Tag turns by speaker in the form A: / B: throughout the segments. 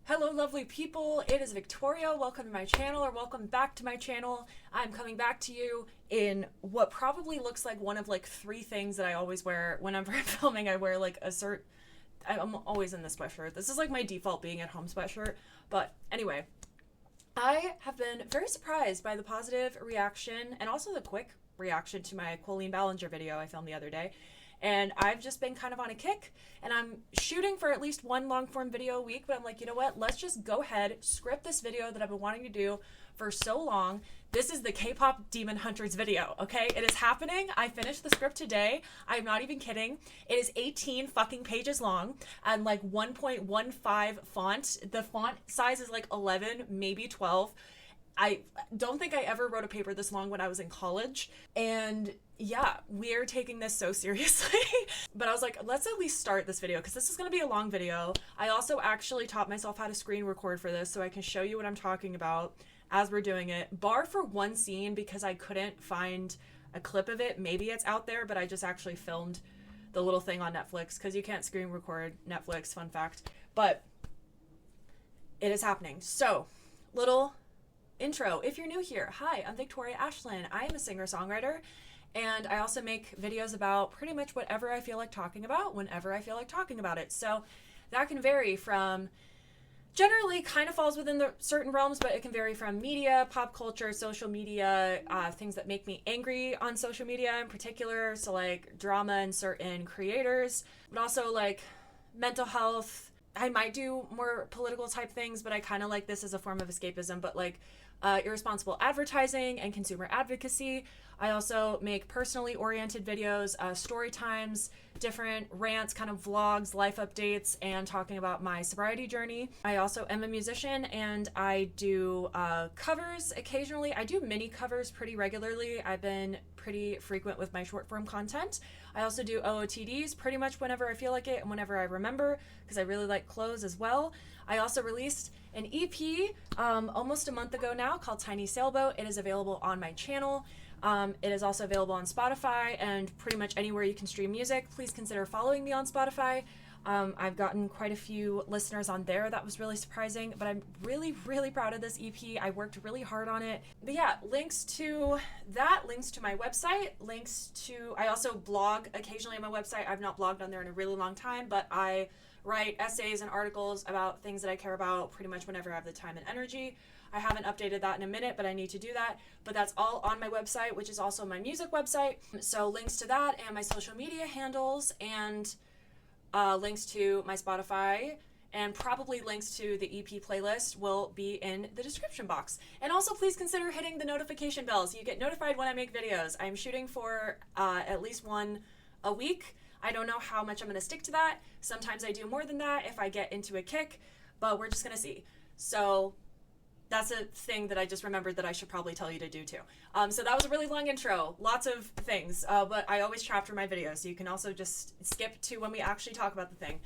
A: Hello lovely people, it is Victoria. Welcome to my channel, or welcome back to my channel. I'm coming back to you in what probably looks like one of like three things that I always wear whenever I'm filming. I wear like I'm always in this sweatshirt. This is like my default being at home sweatshirt. But anyway, I have been very surprised by the positive reaction and also the quick reaction to my Colleen Ballinger video I filmed the other day. And I've just been kind of on a kick, and I'm shooting for at least one long form video a week, but I'm like, you know what, let's just go ahead, script this video that I've been wanting to do for so long. This is the K-Pop Demon Hunters video, okay? It is happening. I finished the script today. I'm not even kidding. It is 18 fucking pages long and like 1.15 font. The font size is like 11, maybe 12. I don't think I ever wrote a paper this long when I was in college. And yeah, we're taking this so seriously. But I was like, let's at least start this video because this is going to be a long video. I also actually taught myself how to screen record for this so I can show you what I'm talking about as we're doing it. Bar for one scene because I couldn't find a clip of it. Maybe it's out there, but I just actually filmed the little thing on Netflix because you can't screen record Netflix, fun fact. But it is happening. So, little intro. If you're new here, hi, I'm Victoria Ashland. I am a singer-songwriter, and I also make videos about pretty much whatever I feel like talking about whenever I feel like talking about it. So that can vary from, generally kind of falls within the certain realms, but it can vary from media, pop culture, social media, things that make me angry on social media in particular, so like drama and certain creators, but also like mental health. I might do more political type things, but I kind of like this as a form of escapism, but like irresponsible advertising and consumer advocacy. I also make personally oriented videos, story times, different rants, kind of vlogs, life updates, and talking about my sobriety journey. I also am a musician, and I do covers occasionally. I do mini covers pretty regularly. I've been pretty frequent with my short form content. I also do OOTDs pretty much whenever I feel like it and whenever I remember, because I really like clothes as well. I also released an EP almost a month ago now called Tiny Sailboat. It is available on my channel. It is also available on Spotify and pretty much anywhere you can stream music. Please consider following me on Spotify. I've gotten quite a few listeners on there. That was really surprising, but I'm really, really proud of this EP. I worked really hard on it. But yeah, links to that, links to my website, I also blog occasionally on my website. I've not blogged on there in a really long time, but I write essays and articles about things that I care about pretty much whenever I have the time and energy. I haven't updated that in a minute, but I need to do that. But that's all on my website, which is also my music website. So links to that and my social media handles, and links to my Spotify, and probably links to the EP playlist will be in the description box. And also please consider hitting the notification bell so you get notified when I make videos. I'm shooting for at least one a week. I don't know how much I'm going to stick to that. Sometimes I do more than that if I get into a kick, but we're just going to see. So that's a thing that I just remembered that I should probably tell you to do too. So that was a really long intro, lots of things, but I always chapter my videos, so you can also just skip to when we actually talk about the thing.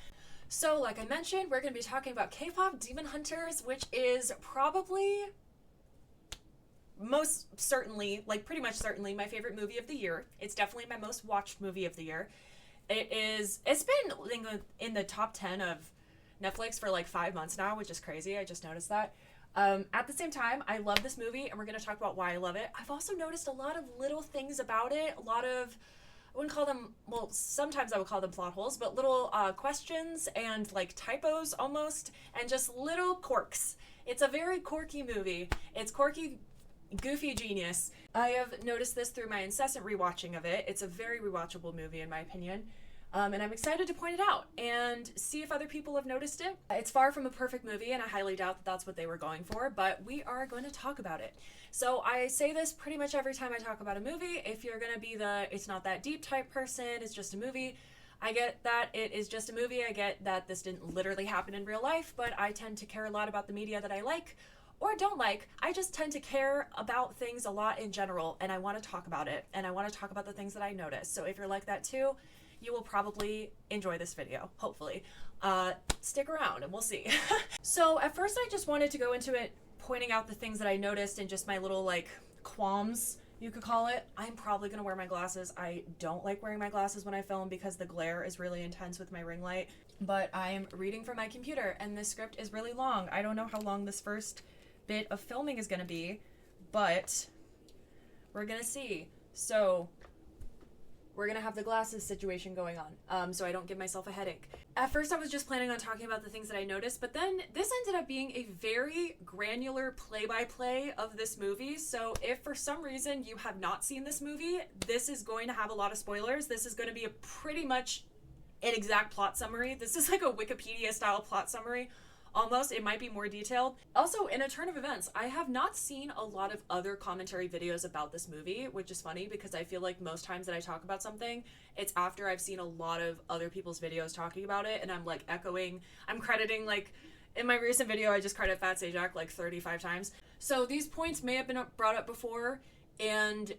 A: So like I mentioned, we're going to be talking about K-Pop Demon Hunters, which is probably most certainly, like pretty much certainly, my favorite movie of the year. It's definitely my most watched movie of the year. It's been in the top 10 of Netflix for like 5 months now, which is crazy. I just noticed that. At the same time, I love this movie, and we're going to talk about why I love it. I've also noticed a lot of little things about it, a lot of, I wouldn't call them, well, sometimes I would call them plot holes, but little questions and like typos almost, and just little quirks. It's a very quirky movie. It's quirky, goofy genius. I have noticed this through my incessant rewatching of it. It's a very rewatchable movie in my opinion. And I'm excited to point it out and see if other people have noticed it. It's far from a perfect movie, and I highly doubt that that's what they were going for, but we are going to talk about it. So I say this pretty much every time I talk about a movie. If you're going to be the it's not that deep type person, it's just a movie, I get that it is just a movie. I get that this didn't literally happen in real life, but I tend to care a lot about the media that I like or don't like. I just tend to care about things a lot in general, and I want to talk about it, and I want to talk about the things that I notice. So if you're like that too, you will probably enjoy this video, hopefully. Stick around and we'll see. So at first I just wanted to go into it pointing out the things that I noticed and just my little like qualms, you could call it. I'm probably gonna wear my glasses. I don't like wearing my glasses when I film because the glare is really intense with my ring light. but I am reading from my computer, and this script is really long. I don't know how long this first bit of filming is going to be, but we're going to see. So we're going to have the glasses situation going on, so I don't give myself a headache. At first, I was just planning on talking about the things that I noticed, but then this ended up being a very granular play-by-play of this movie. So if for some reason you have not seen this movie, this is going to have a lot of spoilers. This is going to be a pretty much an exact plot summary. This is like a Wikipedia-style plot summary. Almost, it might be more detailed. Also, in a turn of events, I have not seen a lot of other commentary videos about this movie, which is funny because I feel like most times that I talk about something, it's after I've seen a lot of other people's videos talking about it, and I'm like I'm crediting, like, in my recent video, I just credit Fat Sajak like 35 times. So these points may have been brought up before, and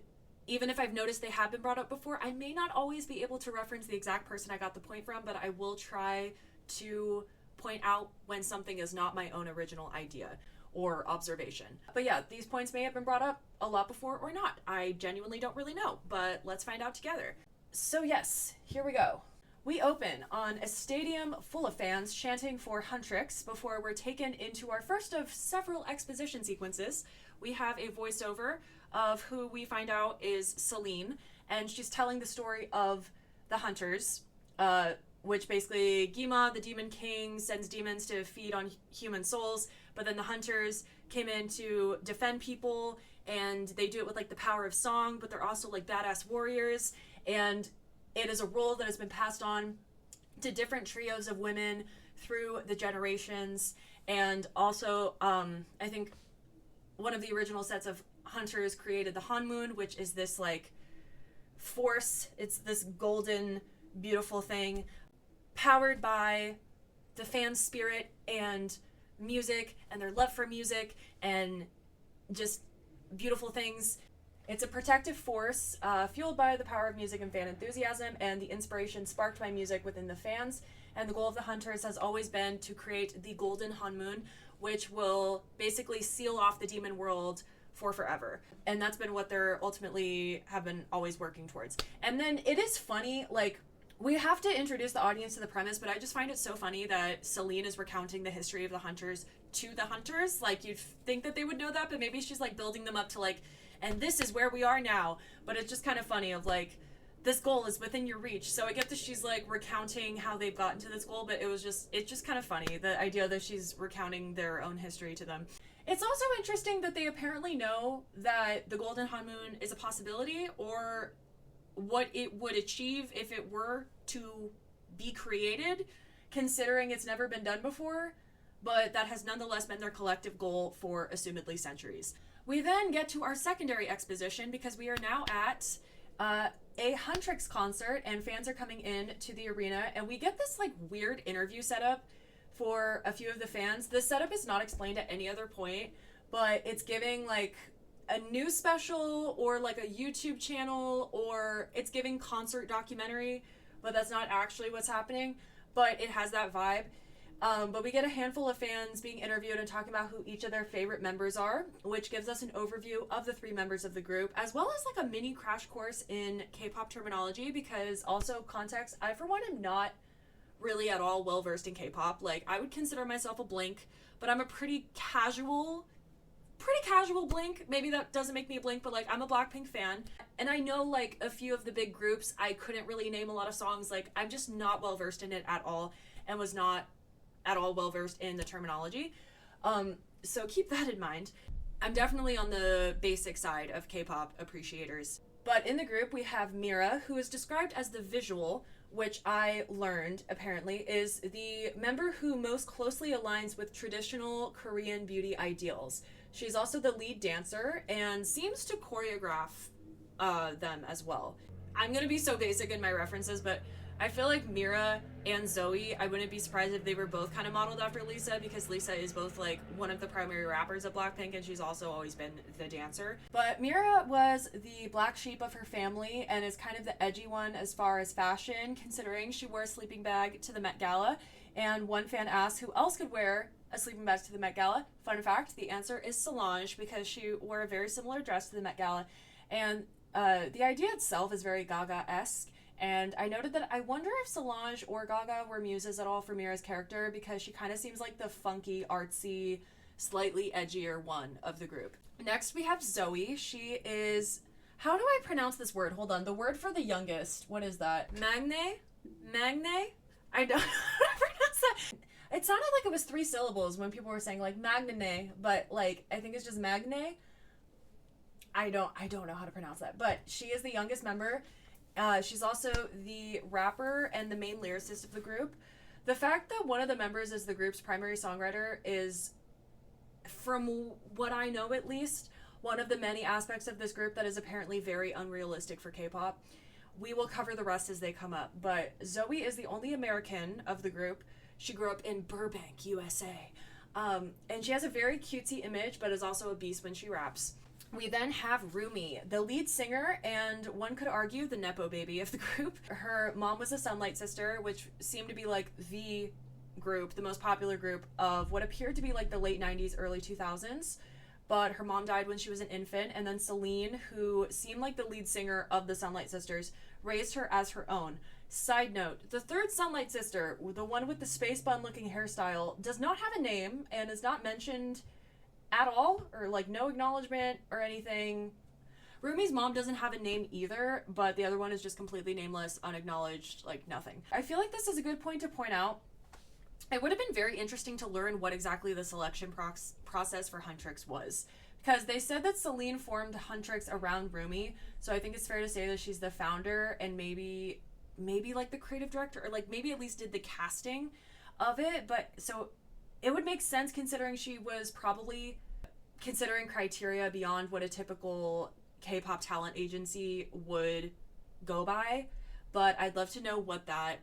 A: even if I've noticed they have been brought up before, I may not always be able to reference the exact person I got the point from, but I will try to point out when something is not my own original idea or observation. But yeah, these points may have been brought up a lot before or not. I genuinely don't really know, but let's find out together. So yes, here we go. We open on a stadium full of fans chanting for Huntrix before we're taken into our first of several exposition sequences. We have a voiceover of who we find out is Celine, and she's telling the story of the Hunters, which basically gwi-ma, the demon king, sends demons to feed on human souls, but then the Hunters came in to defend people, and they do it with like the power of song, but they're also like badass warriors, and it is a role that has been passed on to different trios of women through the generations. And also, I think one of the original sets of Hunters created the honmoon, which is this like force. It's this golden, beautiful thing powered by the fan spirit and music and their love for music and just beautiful things. It's a protective force fueled by the power of music and fan enthusiasm and the inspiration sparked by music within the fans. And the goal of the Hunters has always been to create the golden honmoon, which will basically seal off the demon world for forever. And that's been what they're ultimately have been always working towards. And then it is funny, like, we have to introduce the audience to the premise, but I just find it so funny that Celine is recounting the history of the Hunters to the Hunters. Like, you'd think that they would know that, but maybe she's, like, building them up to, like, and this is where we are now. But it's just kind of funny of, like, this goal is within your reach. So I get that she's, like, recounting how they've gotten to this goal, but it's just kind of funny, the idea that she's recounting their own history to them. It's also interesting that they apparently know that the golden honmoon is a possibility, or what it would achieve if it were to be created, considering it's never been done before, but that has nonetheless been their collective goal for assumedly centuries. We then get to our secondary exposition because we are now at a Huntrix concert and fans are coming in to the arena, and we get this like weird interview setup for a few of the fans. The setup is not explained at any other point, but it's giving like a news special or like a YouTube channel, or it's giving concert documentary, but that's not actually what's happening, but it has that vibe. But we get a handful of fans being interviewed and talking about who each of their favorite members are, which gives us an overview of the 3 members of the group, as well as like a mini crash course in K-pop terminology, because also context, I for one am not really at all well versed in K-pop. Like, I would consider myself a Blink, but I'm a pretty casual Blink. Maybe that doesn't make me a Blink, but like, I'm a Blackpink fan, and I know like a few of the big groups. I couldn't really name a lot of songs. Like, I'm just not well versed in it at all, and was not at all well versed in the terminology. So keep that in mind. I'm definitely on the basic side of K-pop appreciators. But in the group, we have Mira, who is described as the visual, which I learned, apparently, is the member who most closely aligns with traditional Korean beauty ideals. She's also the lead dancer and seems to choreograph them as well. I'm going to be so basic in my references, but I feel like Mira and Zoe, I wouldn't be surprised if they were both kind of modeled after Lisa, because Lisa is both like one of the primary rappers of Blackpink, and she's also always been the dancer. But Mira was the black sheep of her family and is kind of the edgy one as far as fashion, considering she wore a sleeping bag to the Met Gala. And one fan asked who else could wear a sleeping bag to the Met Gala. Fun fact, the answer is Solange, because she wore a very similar dress to the Met Gala. And the idea itself is very Gaga-esque, And I noted that I wonder if Solange or Gaga were muses at all for Mira's character, because she kind of seems like the funky, artsy, slightly edgier one of the group. Next, we have Zoe. She is... How do I pronounce this word? Hold on. The word for the youngest. What is that? Magne? I don't know how to pronounce that. It sounded like it was 3 syllables when people were saying, like, magne, but, like, I think it's just magne. I don't know how to pronounce that. But she is the youngest member. She's also the rapper and the main lyricist of the group. The fact that one of the members is the group's primary songwriter is, from what I know at least, one of the many aspects of this group that is apparently very unrealistic for K-pop. We will cover the rest as they come up. But Zoe is the only American of the group. She grew up in Burbank, USA. And she has a very cutesy image, but is also a beast when she raps. We then have Rumi, the lead singer, and one could argue the Nepo baby of the group. Her mom was a Sunlight Sister, which seemed to be like the group, the most popular group of what appeared to be like the late 90s, early 2000s. But her mom died when she was an infant, and then Celine, who seemed like the lead singer of the Sunlight Sisters, raised her as her own. Side note, the third Sunlight Sister, the one with the space bun looking hairstyle, does not have a name and is not mentioned at all, or like no acknowledgement or anything. Rumi's mom doesn't have a name either, but the other one is just completely nameless, unacknowledged, like nothing. I feel like this is a good point to point out. It would have been very interesting to learn what exactly the selection process for Huntrix was, because they said that Celine formed Huntrix around Rumi, so I think it's fair to say that she's the founder and maybe like the creative director, or like maybe at least did the casting of it. But so it would make sense considering she was probably considering criteria beyond what a typical K-pop talent agency would go by. But I'd love to know what that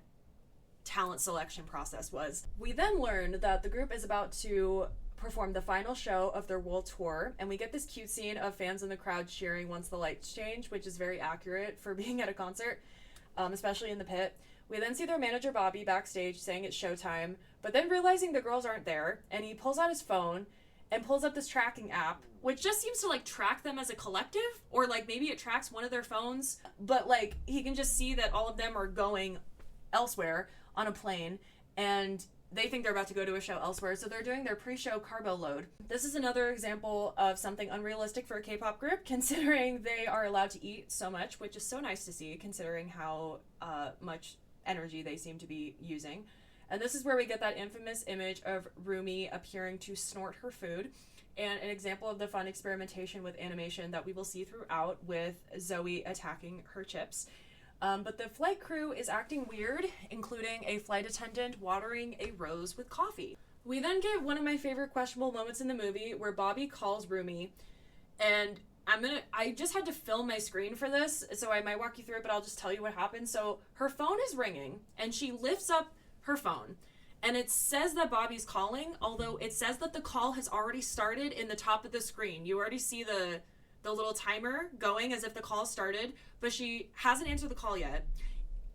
A: talent selection process was. We then learned that the group is about to perform the final show of their world tour, and we get this cute scene of fans in the crowd cheering once the lights change, which is very accurate for being at a concert, especially in the pit. We then see their manager Bobby backstage saying it's showtime, but then realizing the girls aren't there, and he pulls out his phone and pulls up this tracking app, which just seems to like track them as a collective, or like maybe it tracks one of their phones, but like he can just see that all of them are going elsewhere on a plane, and they think they're about to go to a show elsewhere, so they're doing their pre-show carbo load. This is another example of something unrealistic for a K-pop group, considering they are allowed to eat so much, which is so nice to see, considering how much energy they seem to be using. And this is where we get that infamous image of Rumi appearing to snort her food, and an example of the fun experimentation with animation that we will see throughout, with Zoe attacking her chips. But the flight crew is acting weird, including a flight attendant watering a rose with coffee. We then get one of my favorite questionable moments in the movie, where Bobby calls Rumi, and I just had to film my screen for this, so I might walk you through it, but I'll just tell you what happened. So her phone is ringing, and she lifts up her phone, and it says that Bobby's calling, although it says that the call has already started in the top of the screen. You already see the little timer going as if the call started, but she hasn't answered the call yet,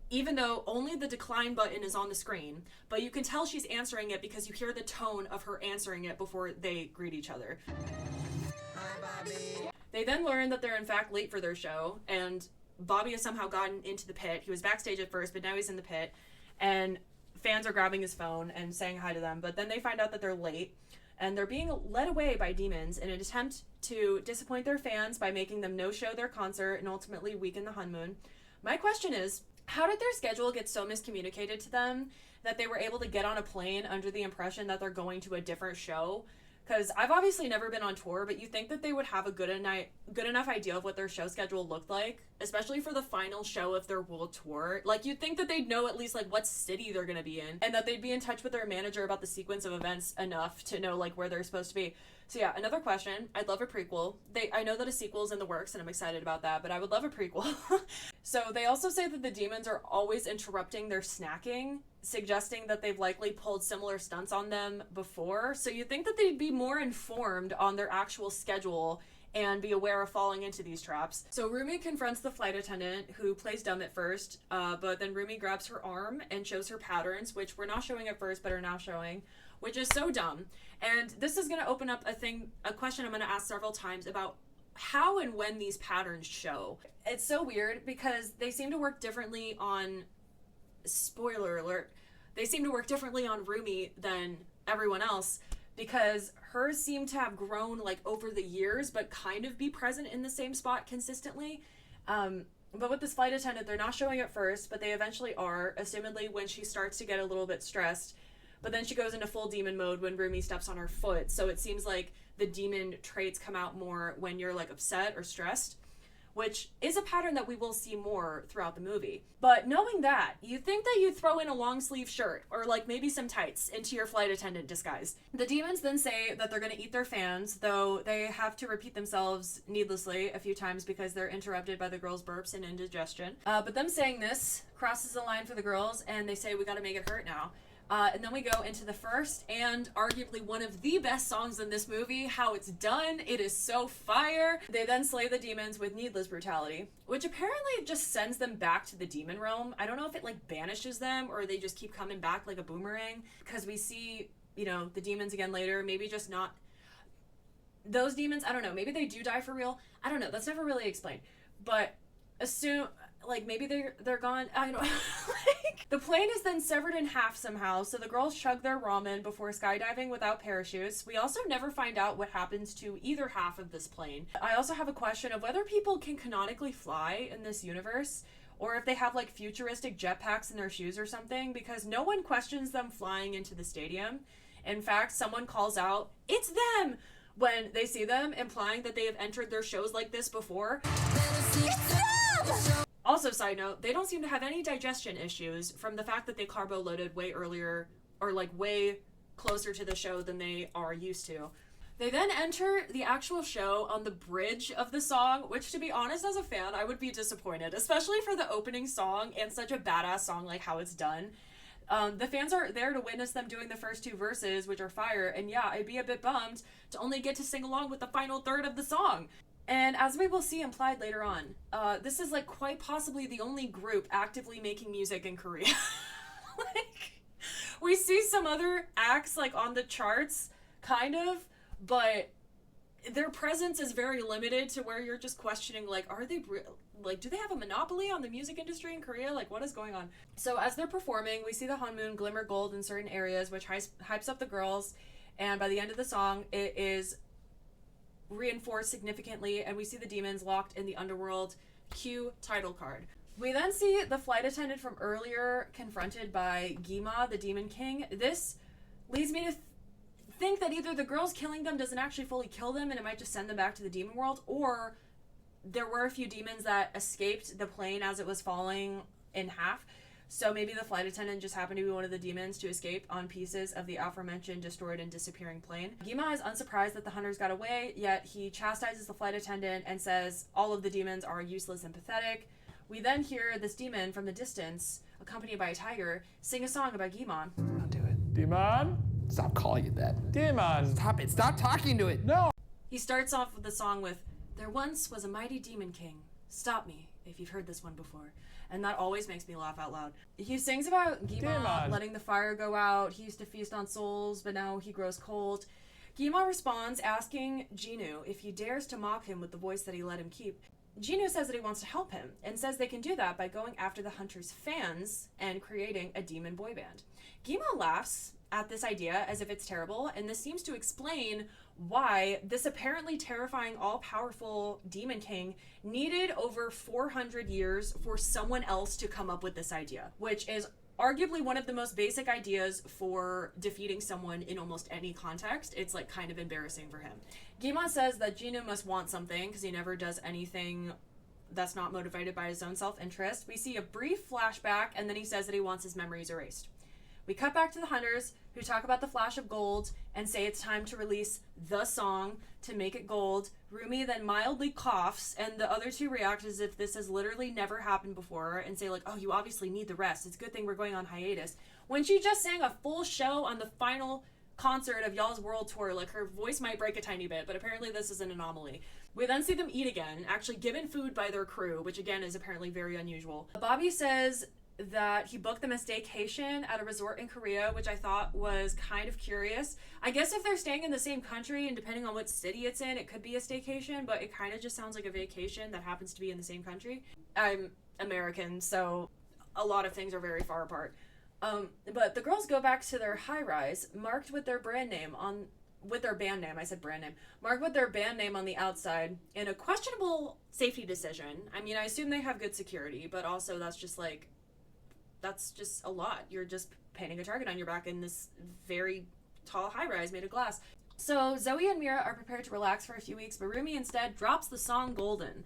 A: even though only the decline button is on the screen. But you can tell she's answering it because you hear the tone of her answering it before they greet each other. Hi, Bobby. They then learn that they're in fact late for their show, and Bobby has somehow gotten into the pit. He was backstage at first, but now he's in the pit, and fans are grabbing his phone and saying hi to them, but then they find out that they're late, and they're being led away by demons in an attempt to disappoint their fans by making them no-show their concert and ultimately weaken the honmoon. My question is, how did their schedule get so miscommunicated to them that they were able to get on a plane under the impression that they're going to a different show? Because I've obviously never been on tour, but you think that they would have a good enough idea of what their show schedule looked like, especially for the final show of their world tour. Like, you'd think that they'd know at least, like, what city they're going to be in, and that they'd be in touch with their manager about the sequence of events enough to know, like, where they're supposed to be. So yeah, another question. I'd love a prequel. I know that a sequel is in the works, and I'm excited about that, but I would love a prequel. So they also say that the demons are always interrupting their snacking, suggesting that they've likely pulled similar stunts on them before. So you'd think that they'd be more informed on their actual schedule and be aware of falling into these traps. So Rumi confronts the flight attendant, who plays dumb at first, but then Rumi grabs her arm and shows her patterns, which were not showing at first but are now showing, which is so dumb. And this is going to open up a question I'm going to ask several times about how and when these patterns show. It's so weird because they seem to work differently on, spoiler alert, they seem to work differently on Rumi than everyone else, because hers seem to have grown like over the years but kind of be present in the same spot consistently. But with this flight attendant, they're not showing it first, but they eventually are, assumedly when she starts to get a little bit stressed. But then she goes into full demon mode when Rumi steps on her foot. So it seems like the demon traits come out more when you're like upset or stressed, which is a pattern that we will see more throughout the movie. But knowing that, you think that you throw in a long sleeve shirt or like maybe some tights into your flight attendant disguise. The demons then say that they're going to eat their fans, though they have to repeat themselves needlessly a few times because they're interrupted by the girls' burps and indigestion. But them saying this crosses the line for the girls, and they say, we got to make it hurt now. And then we go into the first and arguably one of the best songs in this movie, How It's Done. It is so fire. They then slay the demons with needless brutality, which apparently just sends them back to the demon realm. I don't know if it like banishes them or they just keep coming back like a boomerang, because we see, you know, the demons again later. Maybe just not those demons. I don't know. Maybe they do die for real. I don't know. That's never really explained. But assume like maybe they're gone. I don't know. Like, the plane is then severed in half somehow, so the girls chug their ramen before skydiving without parachutes. We also never find out what happens to either half of this plane. I also have a question of whether people can canonically fly in this universe, or if they have like futuristic jetpacks in their shoes or something, because no one questions them flying into the stadium. In fact, someone calls out, "It's them!" when they see them, implying that they have entered their shows like this before. It's them! Also, side note, they don't seem to have any digestion issues from the fact that they carbo loaded way earlier, or like way closer to the show than they are used to. They then enter the actual show on the bridge of the song, which, to be honest, as a fan, I would be disappointed, especially for the opening song and such a badass song like How It's Done. The fans are there to witness them doing the first two verses, which are fire, and yeah, I'd be a bit bummed to only get to sing along with the final third of the song. And as we will see implied later on, this is like quite possibly the only group actively making music in Korea. Like, we see some other acts like on the charts, kind of, but their presence is very limited to where you're just questioning, like, are they, like, do they have a monopoly on the music industry in Korea? Like, what is going on? So as they're performing, we see the honmoon glimmer gold in certain areas, which hypes up the girls, and by the end of the song, it is reinforced significantly, and we see the demons locked in the underworld. Cue title card. We then see the flight attendant from earlier confronted by gwi-ma, the demon king. This leads me to think that either the girls killing them doesn't actually fully kill them and it might just send them back to the demon world, or there were a few demons that escaped the plane as it was falling in half. So maybe the flight attendant just happened to be one of the demons to escape on pieces of the aforementioned destroyed and disappearing plane. Gwi-ma is unsurprised that the hunters got away, yet he chastises the flight attendant and says all of the demons are useless and pathetic. We then hear this demon from the distance, accompanied by a tiger, sing a song about Dee-mahn.
B: Don't do it. Dee-mahn?
C: Stop calling it that.
B: Dee-mahn.
C: Stop it. Stop talking to it.
B: No.
A: He starts off with the song with, "There once was a mighty demon king. Stop me if you've heard this one before." And that always makes me laugh out loud. He sings about gwi-ma letting the fire go out. He used to feast on souls, but now he grows cold. Gwi-ma responds, asking Jinu if he dares to mock him with the voice that he let him keep. Jinu says that he wants to help him, and says they can do that by going after the hunter's fans and creating a demon boy band. Gwi-ma laughs at this idea as if it's terrible, and this seems to explain why this apparently terrifying, all-powerful demon king needed over 400 years for someone else to come up with this idea, which is arguably one of the most basic ideas for defeating someone in almost any context. It's like kind of embarrassing for him. Gwi-ma says that Jinu must want something because he never does anything that's not motivated by his own self-interest. We see a brief flashback, and then he says that he wants his memories erased. We cut back to the hunters, who talk about the flash of gold and say it's time to release the song to make it gold. Rumi then mildly coughs, and the other two react as if this has literally never happened before and say like, "Oh, you obviously need the rest. It's a good thing we're going on hiatus." When she just sang a full show on the final concert of y'all's world tour, like her voice might break a tiny bit, but apparently this is an anomaly. We then see them eat again, actually given food by their crew, which again is apparently very unusual. Bobby says that he booked them a staycation at a resort in Korea, which I thought was kind of curious. I guess if they're staying in the same country and depending on what city it's in, it could be a staycation, but it kind of just sounds like a vacation that happens to be in the same country. I'm American, so a lot of things are very far apart. But the girls go back to their high-rise, marked with their brand name on... with their band name, I said brand name, marked with their band name on the outside in a questionable safety decision. I mean, I assume they have good security, but also that's just a lot. You're just painting a target on your back in this very tall high-rise made of glass. So Zoe and Mira are prepared to relax for a few weeks, but Rumi instead drops the song Golden.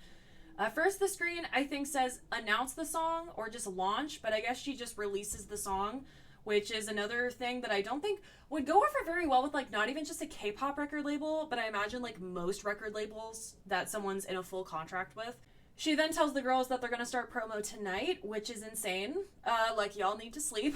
A: First, the screen, I think, says announce the song or just launch, but I guess she just releases the song, which is another thing that I don't think would go over very well with, like, not even just a K-pop record label, but I imagine, like, most record labels that someone's in a full contract with. She then tells the girls that they're going to start promo tonight, which is insane. Like, y'all need to sleep.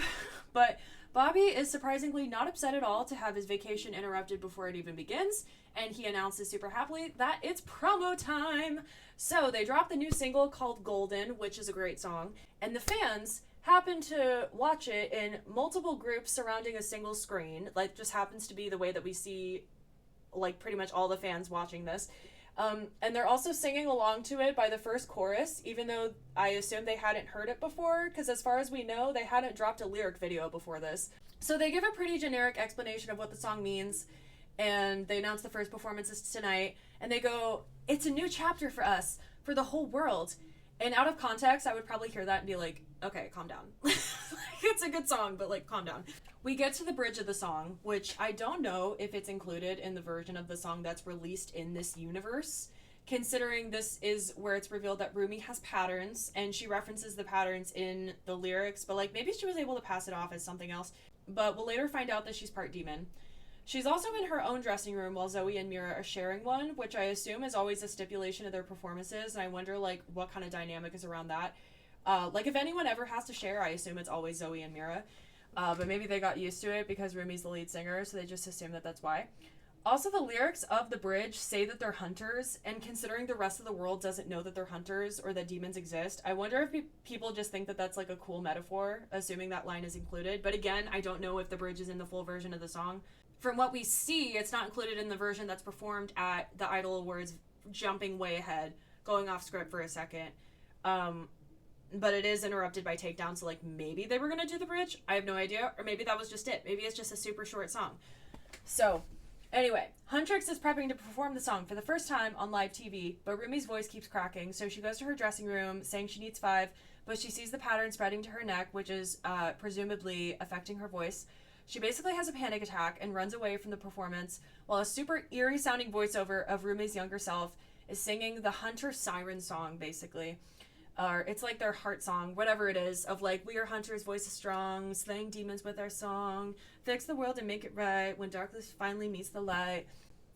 A: But Bobby is surprisingly not upset at all to have his vacation interrupted before it even begins, and he announces super happily that it's promo time. So they drop the new single called Golden, which is a great song, and the fans happen to watch it in multiple groups surrounding a single screen. Like, just happens to be the way that we see, like, pretty much all the fans watching this. And they're also singing along to it by the first chorus, even though I assume they hadn't heard it before, because as far as we know, they hadn't dropped a lyric video before this. So they give a pretty generic explanation of what the song means, and they announce the first performances tonight, and they go, "It's a new chapter for us, for the whole world." And out of context, I would probably hear that and be like, okay, calm down. It's a good song, but, like, calm down. We get to the bridge of the song, which I don't know if it's included in the version of the song that's released in this universe, considering this is where it's revealed that Rumi has patterns, and she references the patterns in the lyrics, but, like, maybe she was able to pass it off as something else. But we'll later find out that she's part demon. She's also in her own dressing room while Zoe and Mira are sharing one, which I assume is always a stipulation of their performances, and I wonder, like, what kind of dynamic is around that. Like, if anyone ever has to share, I assume it's always Zoe and Mira. But maybe they got used to it because Rumi's the lead singer, so they just assume that that's why. Also, the lyrics of the bridge say that they're hunters, and considering the rest of the world doesn't know that they're hunters or that demons exist, I wonder if people just think that that's, like, a cool metaphor, assuming that line is included. But again, I don't know if the bridge is in the full version of the song. From what we see, it's not included in the version that's performed at the Idol Awards, jumping way ahead, going off script for a second. But it is interrupted by takedown, so, like, maybe they were going to do the bridge. I have no idea. Or maybe that was just it. Maybe it's just a super short song. So, anyway, Huntrix is prepping to perform the song for the first time on live TV, but Rumi's voice keeps cracking, so she goes to her dressing room, saying she needs 5, but she sees the pattern spreading to her neck, which is presumably affecting her voice. She basically has a panic attack and runs away from the performance, while a super eerie-sounding voiceover of Rumi's younger self is singing the Hunter Siren song, basically. It's like their heart song, whatever it is, of, like, we are hunters, voice is strong, slaying demons with our song, fix the world and make it right, when darkness finally meets the light.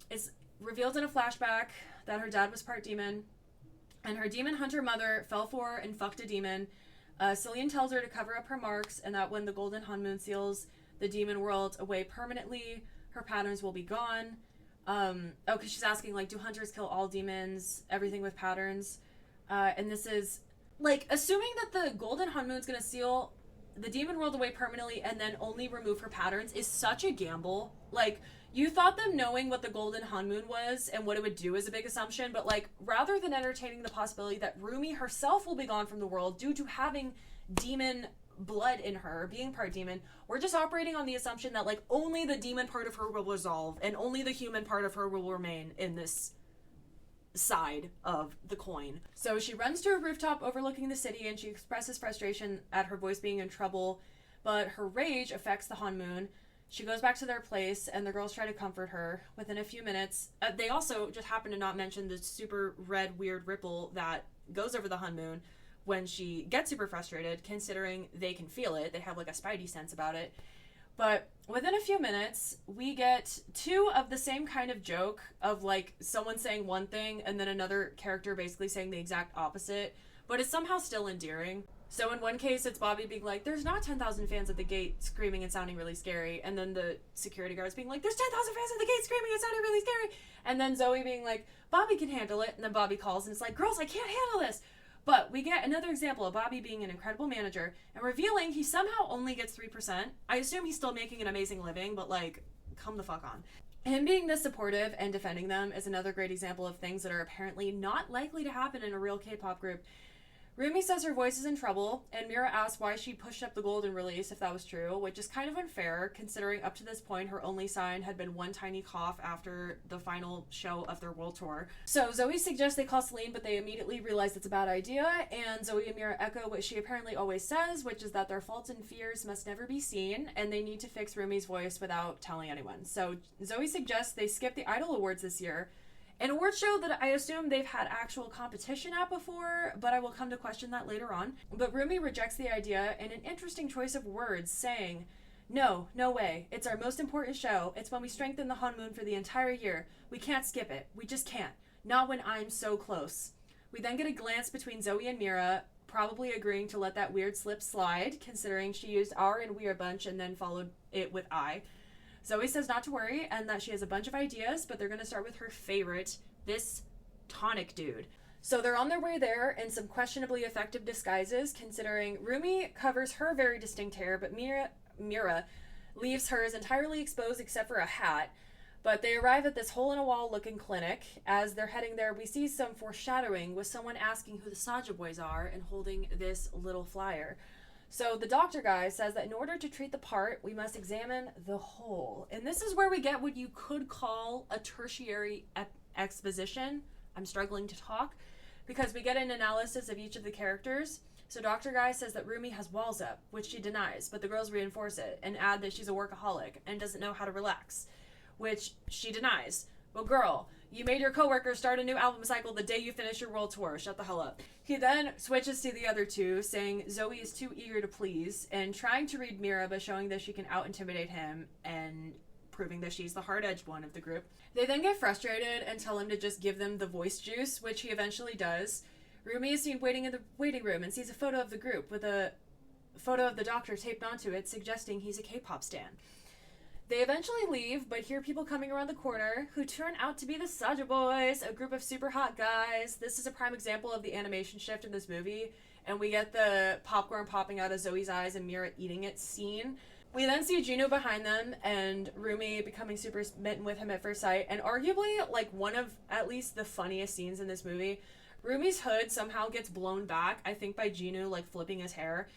A: It's revealed in a flashback that her dad was part demon, and her demon hunter mother fell for and fucked a demon. Celine tells her to cover up her marks, and that when the golden honmoon seals the demon world away permanently, her patterns will be gone. Because she's asking, like, do hunters kill all demons, everything with patterns? And this is, like, assuming that the golden honmoon is going to seal the demon world away permanently and then only remove her patterns is such a gamble. Like, you thought them knowing what the golden honmoon was and what it would do is a big assumption, but, like, rather than entertaining the possibility that Rumi herself will be gone from the world due to having demon blood in her, being part demon, we're just operating on the assumption that, like, only the demon part of her will resolve and only the human part of her will remain in this side of the coin. So she runs to a rooftop overlooking the city and she expresses frustration at her voice being in trouble, but her rage affects the honmoon. She goes back to their place and the girls try to comfort her. Within a few minutes, they also just happen to not mention the super red weird ripple that goes over the honmoon when she gets super frustrated, considering they can feel it. They have, like, a spidey sense about it. But within a few minutes, we get 2 of the same kind of joke of, like, someone saying one thing and then another character basically saying the exact opposite, but it's somehow still endearing. So in one case, it's Bobby being like, there's not 10,000 fans at the gate screaming and sounding really scary, and then the security guards being like, there's 10,000 fans at the gate screaming and sounding really scary, and then Zoe being like, Bobby can handle it, and then Bobby calls and it's like, girls, I can't handle this. But we get another example of Bobby being an incredible manager and revealing he somehow only gets 3%. I assume he's still making an amazing living, but like, come the fuck on. Him being this supportive and defending them is another great example of things that are apparently not likely to happen in a real K-pop group. Rumi says her voice is in trouble, and Mira asks why she pushed up the golden release if that was true, which is kind of unfair considering up to this point her only sign had been one tiny cough after the final show of their world tour. So Zoe suggests they call Celine, but they immediately realize it's a bad idea, and Zoe and Mira echo what she apparently always says, which is that their faults and fears must never be seen, and they need to fix Rumi's voice without telling anyone. So Zoe suggests they skip the Idol Awards this year, an award show that I assume they've had actual competition at before, but I will come to question that later on. But Rumi rejects the idea in an interesting choice of words, saying, "No, no way. It's our most important show. It's when we strengthen the honmoon for the entire year. We can't skip it. We just can't. Not when I'm so close." We then get a glance between Zoe and Mira, probably agreeing to let that weird slip slide, considering she used our and we a bunch and then followed it with I. Zoe says not to worry and that she has a bunch of ideas, but they're going to start with her favorite, this tonic dude. So they're on their way there in some questionably effective disguises, considering Rumi covers her very distinct hair, but Mira leaves hers entirely exposed except for a hat. But they arrive at this hole-in-a-wall looking clinic. As they're heading there, we see some foreshadowing with someone asking who the Saja boys are and holding this little flyer. So the doctor guy says that in order to treat the part, we must examine the whole. And this is where we get what you could call a tertiary exposition. I'm struggling to talk because we get an analysis of each of the characters. So Dr. Guy says that Rumi has walls up, which she denies, but the girls reinforce it and add that she's a workaholic and doesn't know how to relax, which she denies. Well, girl, you made your coworker start a new album cycle the day you finish your world tour. Shut the hell up. He then switches to the other two, saying Zoe is too eager to please, and trying to read Mira by showing that she can out-intimidate him and proving that she's the hard-edged one of the group. They then get frustrated and tell him to just give them the voice juice, which he eventually does. Rumi is seen waiting in the waiting room and sees a photo of the group with a photo of the doctor taped onto it, suggesting he's a K-pop stan. They eventually leave, but hear people coming around the corner who turn out to be the Saja boys, a group of super hot guys. This is a prime example of the animation shift in this movie, and we get the popcorn popping out of Zoe's eyes and Mira eating it scene. We then see Jinu behind them, and Rumi becoming super smitten with him at first sight, and arguably, like, one of at least the funniest scenes in this movie. Rumi's hood somehow gets blown back, I think by Jinu, like, flipping his hair.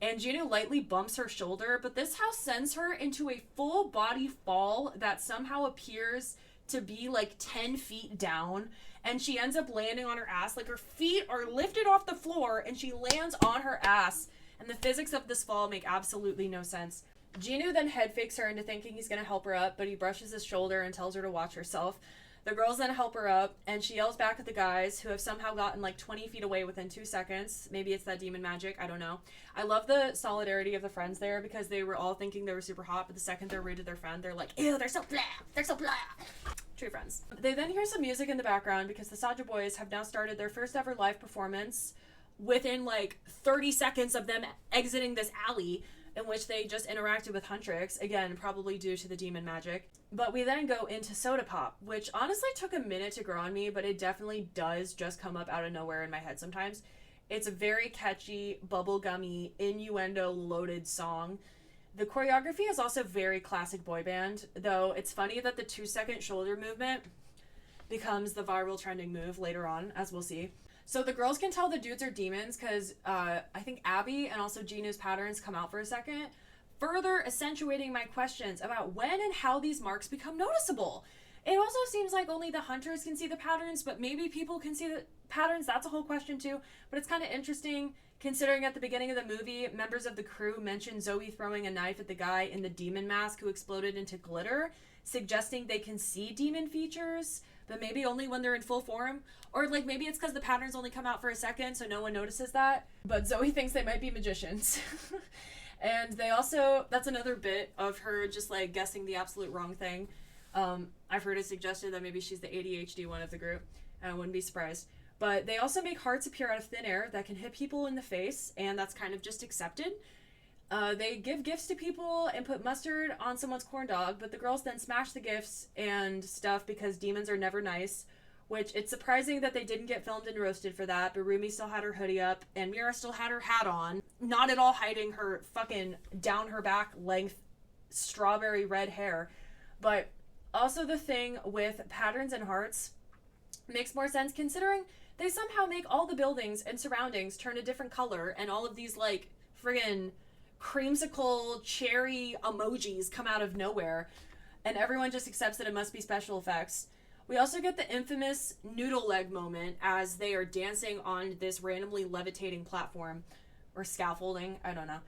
A: And Jinu lightly bumps her shoulder, but this house sends her into a full body fall that somehow appears to be like 10 feet down. And she ends up landing on her ass. Like her feet are lifted off the floor and she lands on her ass. And the physics of this fall make absolutely no sense. Jinu then head fakes her into thinking he's going to help her up, but he brushes his shoulder and tells her to watch herself. The girls then help her up, and she yells back at the guys, who have somehow gotten like 20 feet away within 2 seconds. Maybe it's that demon magic, I don't know. I love the solidarity of the friends there, because they were all thinking they were super hot, but the second they're rude to their friend, they're like, ew, they're so blah, they're so blah. True friends. They then hear some music in the background, because the Saja boys have now started their first ever live performance within like 30 seconds of them exiting this alley, in which they just interacted with Huntrix, again, probably due to the demon magic. But we then go into Soda Pop, which honestly took a minute to grow on me, but it definitely does just come up out of nowhere in my head sometimes. It's a very catchy, bubblegummy, innuendo-loaded song. The choreography is also very classic boy band, though it's funny that the 2-second shoulder movement becomes the viral trending move later on, as we'll see. So the girls can tell the dudes are demons because I think Abby and also Jinu's patterns come out for a second, further accentuating my questions about when and how these marks become noticeable. It also seems like only the hunters can see the patterns, but maybe people can see the patterns. That's a whole question too, but it's kind of interesting considering at the beginning of the movie, members of the crew mentioned Zoe throwing a knife at the guy in the demon mask who exploded into glitter, suggesting they can see demon features, but maybe only when they're in full form. Or like maybe it's because the patterns only come out for a second, so no one notices that. But Zoe thinks they might be magicians. And they also, that's another bit of her just like guessing the absolute wrong thing. I've heard it suggested that maybe she's the ADHD one of the group. I wouldn't be surprised. But they also make hearts appear out of thin air that can hit people in the face, and that's kind of just accepted. They give gifts to people and put mustard on someone's corn dog, but the girls then smash the gifts and stuff because demons are never nice. which it's surprising that they didn't get filmed and roasted for that, but Rumi still had her hoodie up, and Mira still had her hat on, not at all hiding her fucking down her back length strawberry red hair. But also the thing with patterns and hearts makes more sense considering they somehow make all the buildings and surroundings turn a different color, and all of these like friggin' creamsicle cherry emojis come out of nowhere, and everyone just accepts that it must be special effects. We also get the infamous noodle leg moment as they are dancing on this randomly levitating platform or scaffolding, I don't know.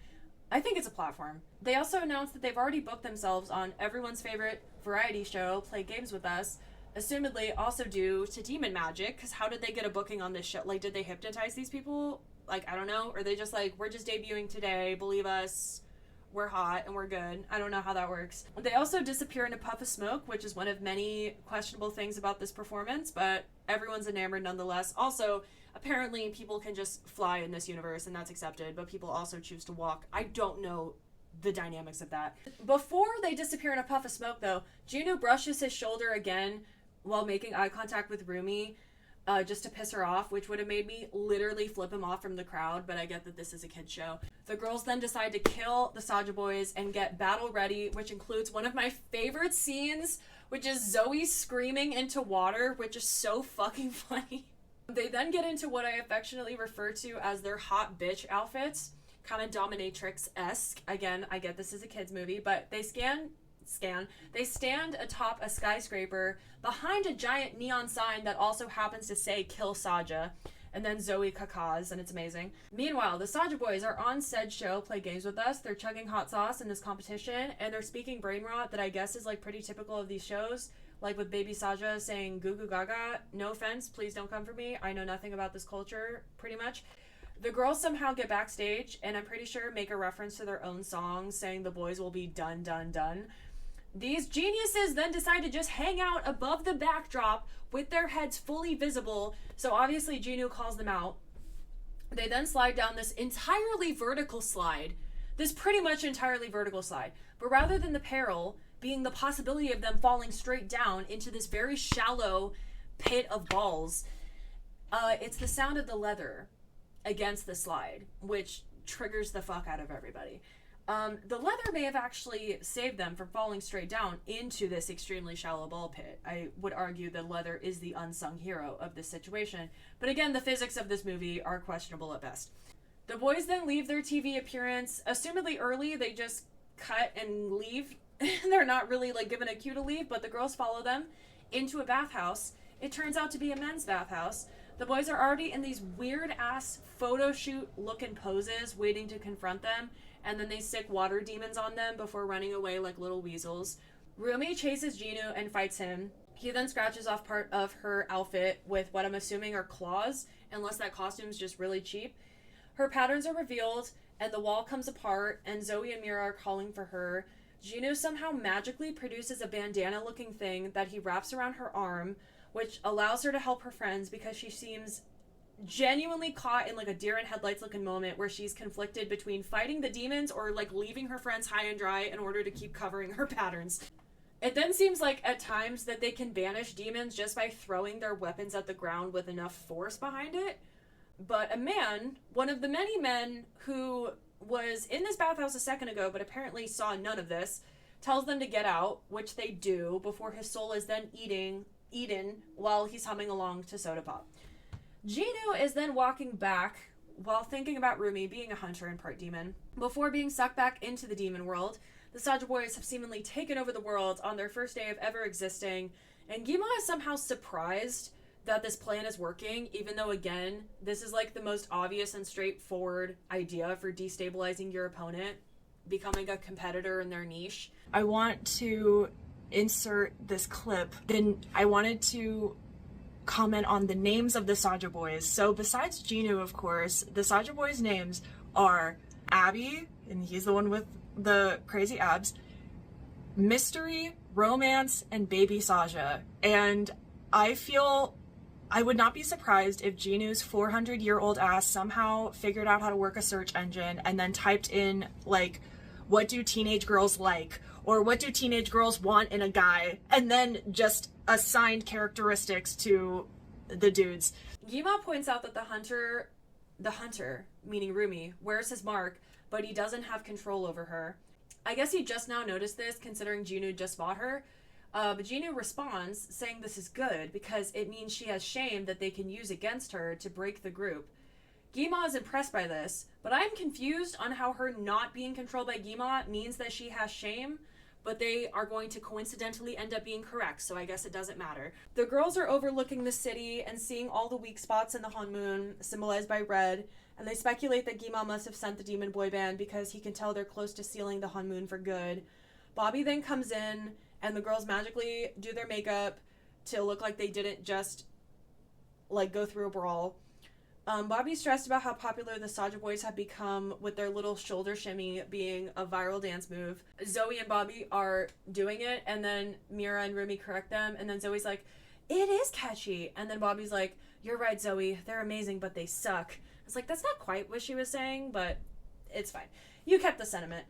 A: I think it's a platform. They also announced that they've already booked themselves on everyone's favorite variety show, Play Games With Us, assumedly also due to demon magic, because how did they get a booking on this show? Like, did they hypnotize these people? Like, I don't know. Or they just like, we're just debuting today, believe us, we're hot and we're good. I don't know how that works. They also disappear in a puff of smoke, which is one of many questionable things about this performance, but everyone's enamored nonetheless. Also, apparently people can just fly in this universe and that's accepted, but people also choose to walk. I don't know the dynamics of that. Before they disappear in a puff of smoke though, Jinu brushes his shoulder again while making eye contact with Rumi, just to piss her off, which would have made me literally flip him off from the crowd, but I get that this is a kid's show. The girls then decide to kill the Saja boys and get battle ready, which includes one of my favorite scenes, which is Zoe screaming into water, which is so fucking funny. They then get into what I affectionately refer to as their hot bitch outfits, kind of dominatrix-esque. Again, I get this is a kid's movie, but they they stand atop a skyscraper behind a giant neon sign that also happens to say "Kill Saja," and then Zoe cacaws, and it's amazing. Meanwhile, the Saja boys are on said show, Play Games With Us. They're chugging hot sauce in this competition, and they're speaking brain rot that I guess is like pretty typical of these shows. Like with baby Saja saying goo goo gaga, no offense, please don't come for me. I know nothing about this culture, pretty much. The girls somehow get backstage, and I'm pretty sure make a reference to their own song, saying the boys will be done, done, done. These geniuses then decide to just hang out above the backdrop with their heads fully visible, so obviously Jinu calls them out. They then slide down this entirely vertical slide, this pretty much entirely vertical slide, but rather than the peril being the possibility of them falling straight down into this very shallow pit of balls, it's the sound of the leather against the slide, which triggers the fuck out of everybody. The leather may have actually saved them from falling straight down into this extremely shallow ball pit. I would argue that leather is the unsung hero of this situation. But again, the physics of this movie are questionable at best. The boys then leave their TV appearance, assumedly early. They just cut and leave. They're not really like given a cue to leave, but the girls follow them into a bathhouse. It turns out to be a men's bathhouse. The boys are already in these weird ass photo shoot looking poses waiting to confront them, and then they stick water demons on them before running away like little weasels. Rumi chases Jinu and fights him. He then scratches off part of her outfit with what I'm assuming are claws, unless that costume's just really cheap. Her patterns are revealed, and the wall comes apart, and Zoe and Mira are calling for her. Jinu somehow magically produces a bandana-looking thing that he wraps around her arm, which allows her to help her friends because she seems genuinely caught in like a deer in headlights looking moment where she's conflicted between fighting the demons or like leaving her friends high and dry in order to keep covering her patterns. It then seems like at times that they can banish demons just by throwing their weapons at the ground with enough force behind it. But a man, one of the many men who was in this bathhouse a second ago but apparently saw none of this, tells them to get out, which they do before his soul is then eaten while he's humming along to Soda Pop. Jinu is then walking back while thinking about Rumi being a hunter and part demon. Before being sucked back into the demon world, the Saja boys have seemingly taken over the world on their first day of ever existing, and gwi-ma is somehow surprised that this plan is working, even though, again, this is like the most obvious and straightforward idea for destabilizing your opponent, becoming a competitor in their niche. I want to insert this clip. Then I wanted to comment on the names of the Saja boys. So besides Jinu, of course, the Saja boys' names are Abby, and he's the one with the crazy abs, Mystery, Romance, and Baby Saja. And I feel I would not be surprised if Jinu's 400-year-old ass somehow figured out how to work a search engine and then typed in, like, what do teenage girls like? or what do teenage girls want in a guy, and then just assigned characteristics to the dudes. Gwi-ma points out that the hunter, meaning Rumi, wears his mark, but he doesn't have control over her. I guess he just now noticed this, considering Jinu just fought her. But Jinu responds, saying this is good, because it means she has shame that they can use against her to break the group. Gwi-ma is impressed by this, but I'm confused on how her not being controlled by Gwi-ma means that she has shame, but they are going to coincidentally end up being correct, so I guess it doesn't matter. The girls are overlooking the city and seeing all the weak spots in the honmoon, symbolized by red, and they speculate that Gwi-ma must have sent the demon boy band because he can tell they're close to sealing the honmoon for good. Bobby then comes in, and the girls magically do their makeup to look like they didn't just, go through a brawl. Bobby's stressed about how popular the Saja boys have become, with their little shoulder shimmy being a viral dance move. Zoe and Bobby are doing it, and then Mira and Rumi correct them, and then Zoe's like, it is catchy. And then Bobby's like, you're right, Zoe, they're amazing, but they suck. It's like, that's not quite what she was saying, but it's fine. You kept the sentiment.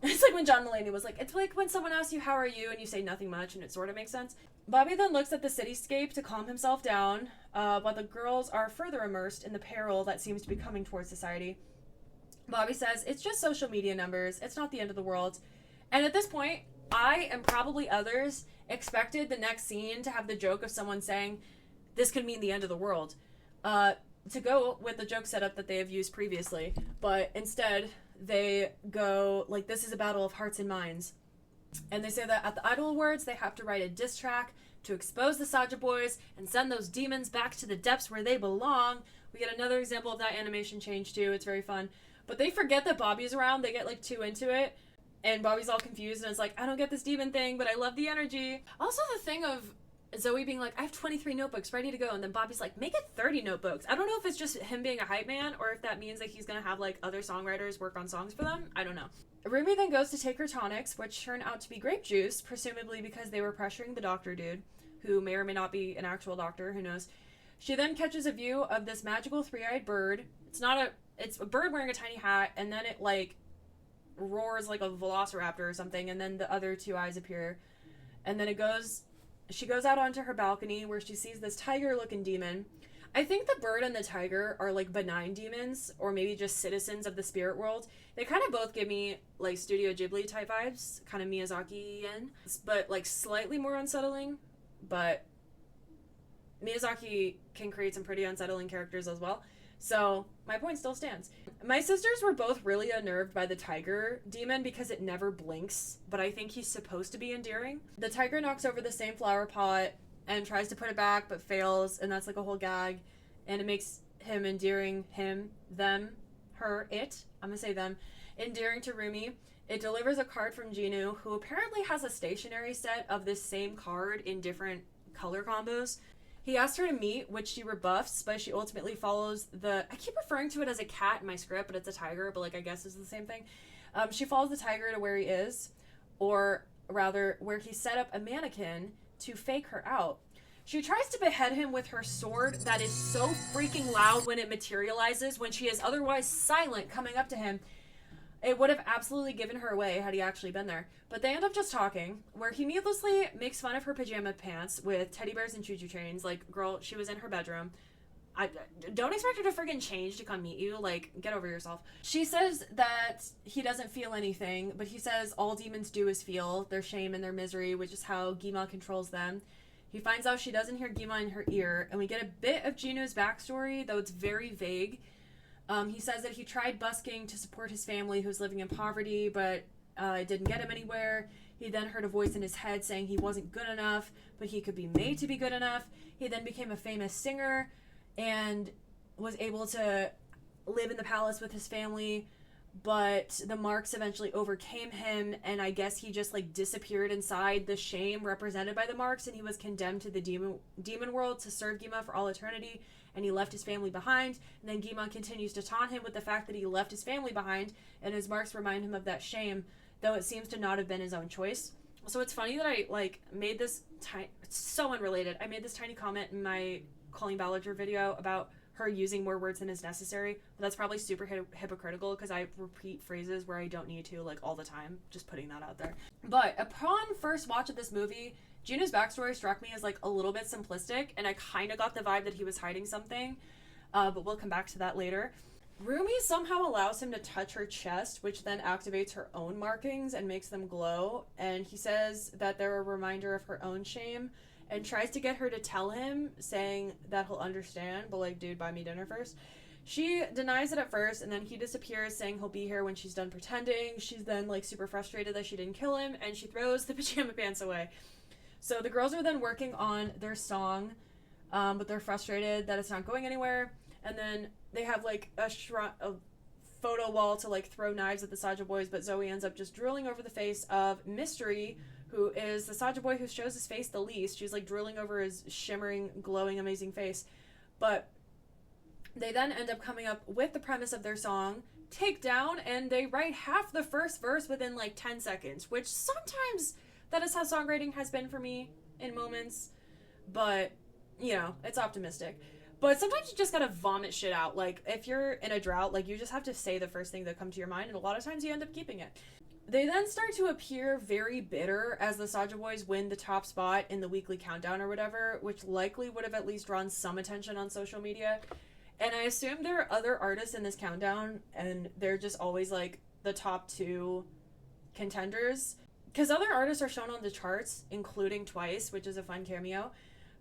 A: It's like when John Mulaney was like, it's like when someone asks you, how are you? And you say nothing much, and it sort of makes sense. Bobby then looks at the cityscape to calm himself down, while the girls are further immersed in the peril that seems to be coming towards society. Bobby says, it's just social media numbers. It's not the end of the world. And at this point, I, and probably others, expected the next scene to have the joke of someone saying, this could mean the end of the world. To go with the joke setup that they have used previously, but instead they go like, this is a battle of hearts and minds, and they say that at the Idol Awards they have to write a diss track to expose the Saja boys and send those demons back to the depths where they belong. We get another example of that animation change too. It's very fun, but they forget that Bobby's around. They get too into it, and Bobby's all confused and it's like, I don't get this demon thing, but I love the energy. Also, the thing of Zoe being like, I have 23 notebooks ready to go, and then Bobby's like, make it 30 notebooks. I don't know if it's just him being a hype man or if that means that he's gonna have other songwriters work on songs for them. I don't know. Rumi then goes to take her tonics, which turn out to be grape juice, presumably because they were pressuring the doctor dude, who may or may not be an actual doctor, who knows. She then catches a view of this magical three-eyed bird. It's a bird wearing a tiny hat, and then it roars like a velociraptor or something, and then the other two eyes appear. And then she goes out onto her balcony where she sees this tiger-looking demon. I think the bird and the tiger are benign demons, or maybe just citizens of the spirit world. They kind of both give me Studio Ghibli type vibes, kind of Miyazaki-ian, but slightly more unsettling. But Miyazaki can create some pretty unsettling characters as well. So my point still stands. My sisters were both really unnerved by the tiger demon because it never blinks, but I think he's supposed to be endearing. The tiger knocks over the same flower pot and tries to put it back but fails, and that's a whole gag, and it makes him endearing, him, them, her, it, I'm gonna say them, endearing to Rumi. It delivers a card from Jinu, who apparently has a stationary set of this same card in different color combos. He asks her to meet, which she rebuffs, but she ultimately follows I keep referring to it as a cat in my script, but it's a tiger, but I guess it's the same thing. She follows the tiger to where he is, or rather, where he set up a mannequin to fake her out. She tries to behead him with her sword that is so freaking loud when it materializes, when she is otherwise silent coming up to him. It would have absolutely given her away had he actually been there. But they end up just talking, where he needlessly makes fun of her pajama pants with teddy bears and choo-choo trains. Girl, she was in her bedroom. I don't expect her to friggin' change to come meet you. Get over yourself. She says that he doesn't feel anything, but he says all demons do is feel their shame and their misery, which is how Gwi-ma controls them. He finds out she doesn't hear Gwi-ma in her ear, and we get a bit of Jinu's backstory, though it's very vague. He says that he tried busking to support his family who's living in poverty, but it didn't get him anywhere. He then heard a voice in his head saying he wasn't good enough, but he could be made to be good enough. He then became a famous singer and was able to live in the palace with his family, but the marks eventually overcame him, and I guess he just disappeared inside the shame represented by the marks, and he was condemned to the demon world to serve Gwi-ma for all eternity. And he left his family behind, and then Gwi-ma continues to taunt him with the fact that he left his family behind, and his marks remind him of that shame, though it seems to not have been his own choice. So it's funny that I made this it's so unrelated. I made this tiny comment in my Colleen Ballinger video about her using more words than is necessary. But that's probably super hypocritical because I repeat phrases where I don't need to, like, all the time. Just putting that out there. But upon first watch of this movie, Jinu's backstory struck me as, like, a little bit simplistic, and I kind of got the vibe that he was hiding something. But we'll come back to that later. Rumi somehow allows him to touch her chest, which then activates her own markings and makes them glow. And he says that they're a reminder of her own shame, and tries to get her to tell him, saying that he'll understand, but like, dude, buy me dinner first. She denies it at first, and then he disappears, saying he'll be here when she's done pretending. She's then like super frustrated that she didn't kill him, and she throws the pajama pants away. So the girls are then working on their song, but they're frustrated that it's not going anywhere. And then they have like a photo wall to like throw knives at the Saja boys, but Zoe ends up just drooling over the face of Mystery, who is the Saja boy who shows his face the least. She's like drooling over his shimmering, glowing, amazing face. But they then end up coming up with the premise of their song, Takedown, and they write half the first verse within like 10 seconds, which sometimes that is how songwriting has been for me in moments. But, you know, it's optimistic. But sometimes you just gotta vomit shit out. Like, if you're in a drought, like, you just have to say the first thing that comes to your mind, and a lot of times you end up keeping it. They then start to appear very bitter as the Saja boys win the top spot in the weekly countdown or whatever, which likely would have at least drawn some attention on social media. And I assume there are other artists in this countdown, and they're just always, like, the top 2 contenders. Because other artists are shown on the charts, including Twice, which is a fun cameo.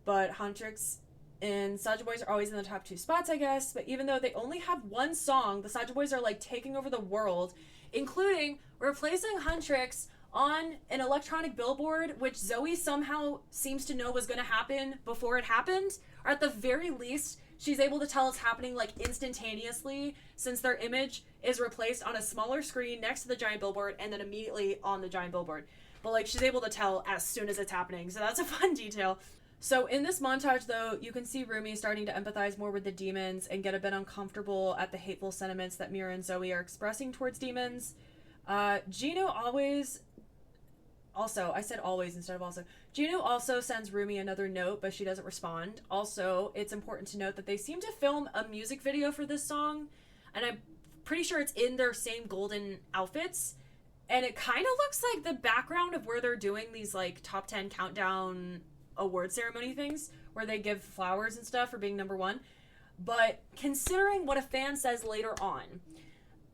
A: But Huntrix and Saja boys are always in the top 2 spots, I guess. But even though they only have one song, the Saja boys are, like, taking over the world, including replacing Huntrix on an electronic billboard, which Zoe somehow seems to know was going to happen before it happened. Or at the very least, she's able to tell it's happening like instantaneously, since their image is replaced on a smaller screen next to the giant billboard and then immediately on the giant billboard. But like, she's able to tell as soon as it's happening, so that's a fun detail. So in this montage, though, you can see Rumi starting to empathize more with the demons and get a bit uncomfortable at the hateful sentiments that Mira and Zoe are expressing towards demons. Jinu always... Also, I said always instead of also. Jinu also sends Rumi another note, but she doesn't respond. Also, it's important to note that they seem to film a music video for this song, and I'm pretty sure it's in their same golden outfits. And it kind of looks like the background of where they're doing these, like, top 10 countdown award ceremony things where they give flowers and stuff for being number 1. But considering what a fan says later on,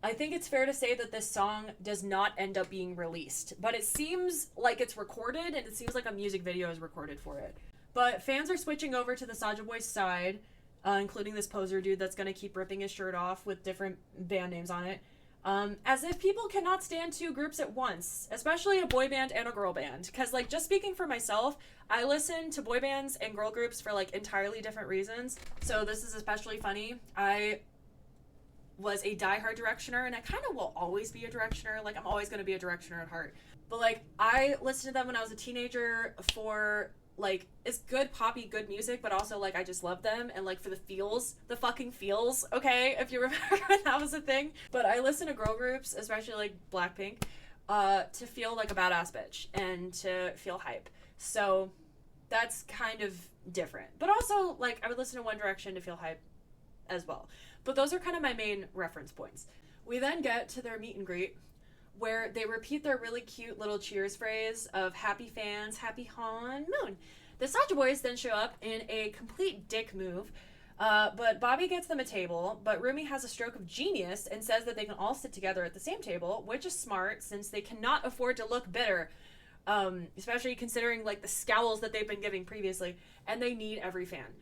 A: I think it's fair to say that this song does not end up being released, but it seems like it's recorded, and it seems like a music video is recorded for it. But fans are switching over to the Saja boys' side, including this poser dude that's going to keep ripping his shirt off with different band names on it. As if people cannot stand 2 groups at once, especially a boy band and a girl band. Because, like, just speaking for myself, I listen to boy bands and girl groups for, like, entirely different reasons. So this is especially funny. I was a diehard Directioner, and I kind of will always be a Directioner. Like, I'm always going to be a Directioner at heart. But, like, I listened to them when I was a teenager for, like, it's good poppy, good music, but also, like, I just love them, and, like, for the feels, the fucking feels, okay, if you remember when that was a thing. But I listen to girl groups, especially, like, Blackpink, to feel like a badass bitch, and to feel hype. So, that's kind of different. But also, like, I would listen to One Direction to feel hype as well. But those are kind of my main reference points. We then get to their meet and greet, where they repeat their really cute little cheers phrase of happy fans, happy honmoon. The Saja boys then show up in a complete dick move, but Bobby gets them a table, but Rumi has a stroke of genius and says that they can all sit together at the same table, which is smart since they cannot afford to look bitter, especially considering like the scowls that they've been giving previously, and they need every fan.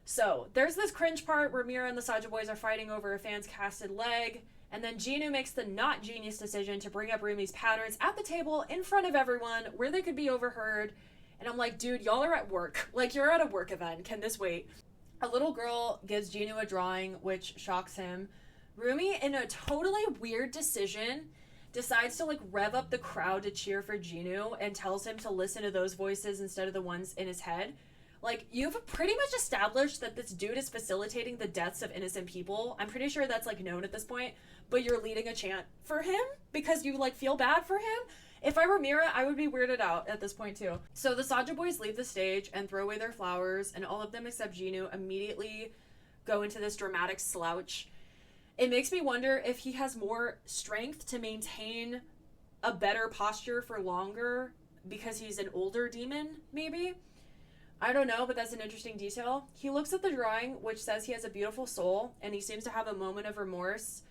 A: So there's this cringe part where Mira and the Saja boys are fighting over a fan's casted leg, and then Jinu makes the not genius decision to bring up Rumi's patterns at the table in front of everyone where they could be overheard. And I'm like, dude, y'all are at work. Like, you're at a work event. Can this wait? A little girl gives Jinu a drawing, which shocks him. Rumi, in a totally weird decision, decides to, like, rev up the crowd to cheer for Jinu and tells him to listen to those voices instead of the ones in his head. Like, you've pretty much established that this dude is facilitating the deaths of innocent people. I'm pretty sure that's, like, known at this point. But you're leading a chant for him because you, like, feel bad for him? If I were Mira, I would be weirded out at this point, too. So the Saja boys leave the stage and throw away their flowers, and all of them except Jinu immediately go into this dramatic slouch. It makes me wonder if he has more strength to maintain a better posture for longer because he's an older demon, maybe? I don't know, but that's an interesting detail. He looks at the drawing, which says he has a beautiful soul, and he seems to have a moment of remorse,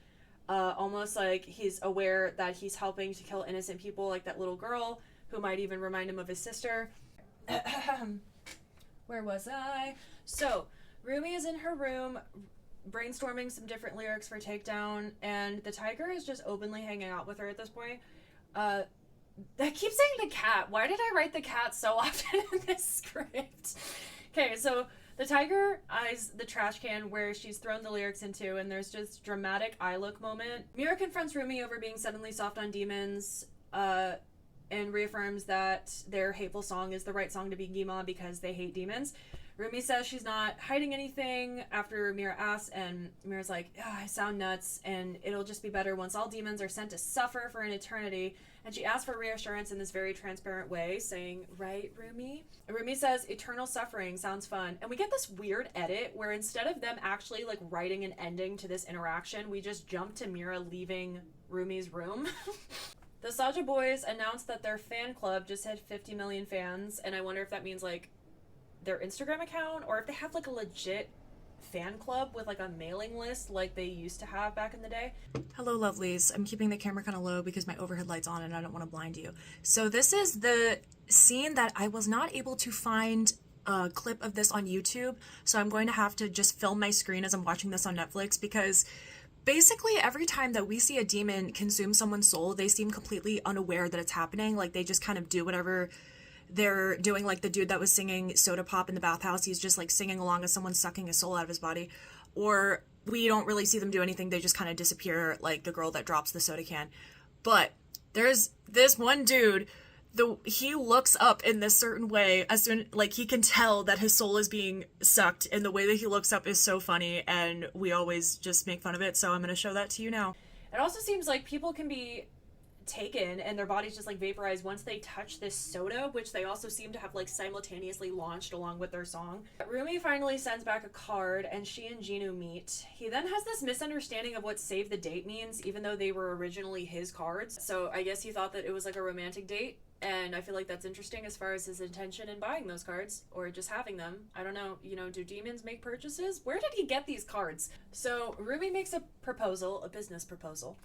A: almost like he's aware that he's helping to kill innocent people, like that little girl, who might even remind him of his sister. Where was I? So, Rumi is in her room, brainstorming some different lyrics for Takedown, and the tiger is just openly hanging out with her at this point. I keep saying the cat. Why did I write the cat so often in this script? Okay, so the tiger eyes the trash can where she's thrown the lyrics into, and there's just dramatic eye look moment. Mira confronts Rumi over being suddenly soft on demons, and reaffirms that their hateful song is the right song to be gwi-ma because they hate demons. Rumi says she's not hiding anything after Mira asks, and Mira's like, I sound nuts, and it'll just be better once all demons are sent to suffer for an eternity. And she asks for reassurance in this very transparent way, saying, right, Rumi? And Rumi says, eternal suffering sounds fun. And we get this weird edit where instead of them actually like writing an ending to this interaction, we just jump to Mira leaving Rumi's room. The Saja boys announced that their fan club just hit 50 million fans, and I wonder if that means like their Instagram account, or if they have like a legit fan club with like a mailing list like they used to have back in the day. Hello lovelies, I'm keeping the camera kind of low because my overhead light's on and I don't want to blind you. So this is the scene that I was not able to find a clip of this on YouTube, so I'm going to have to just film my screen as I'm watching this on Netflix, because basically every time that we see a demon consume someone's soul, they seem completely unaware that it's happening. Like they just kind of do whatever they're doing, like the dude that was singing Soda Pop in the bathhouse. He's just like singing along as someone's sucking his soul out of his body. Or we don't really see them do anything. They just kind of disappear, like the girl that drops the soda can. But there's this one dude, he looks up in this certain way as soon, like he can tell that his soul is being sucked, and the way that he looks up is so funny, and we always just make fun of it. So I'm going to show that to you now. It also seems like people can be taken and their bodies just like vaporize once they touch this soda, which they also seem to have like simultaneously launched along with their song. Rumi finally sends back a card and she and Jinu meet. He then has this misunderstanding of what save the date means, even though they were originally his cards. So I guess he thought that it was like a romantic date, and I feel like that's interesting as far as his intention in buying those cards or just having them. I don't know, do demons make purchases? Where did he get these cards? So Rumi makes a proposal, a business proposal,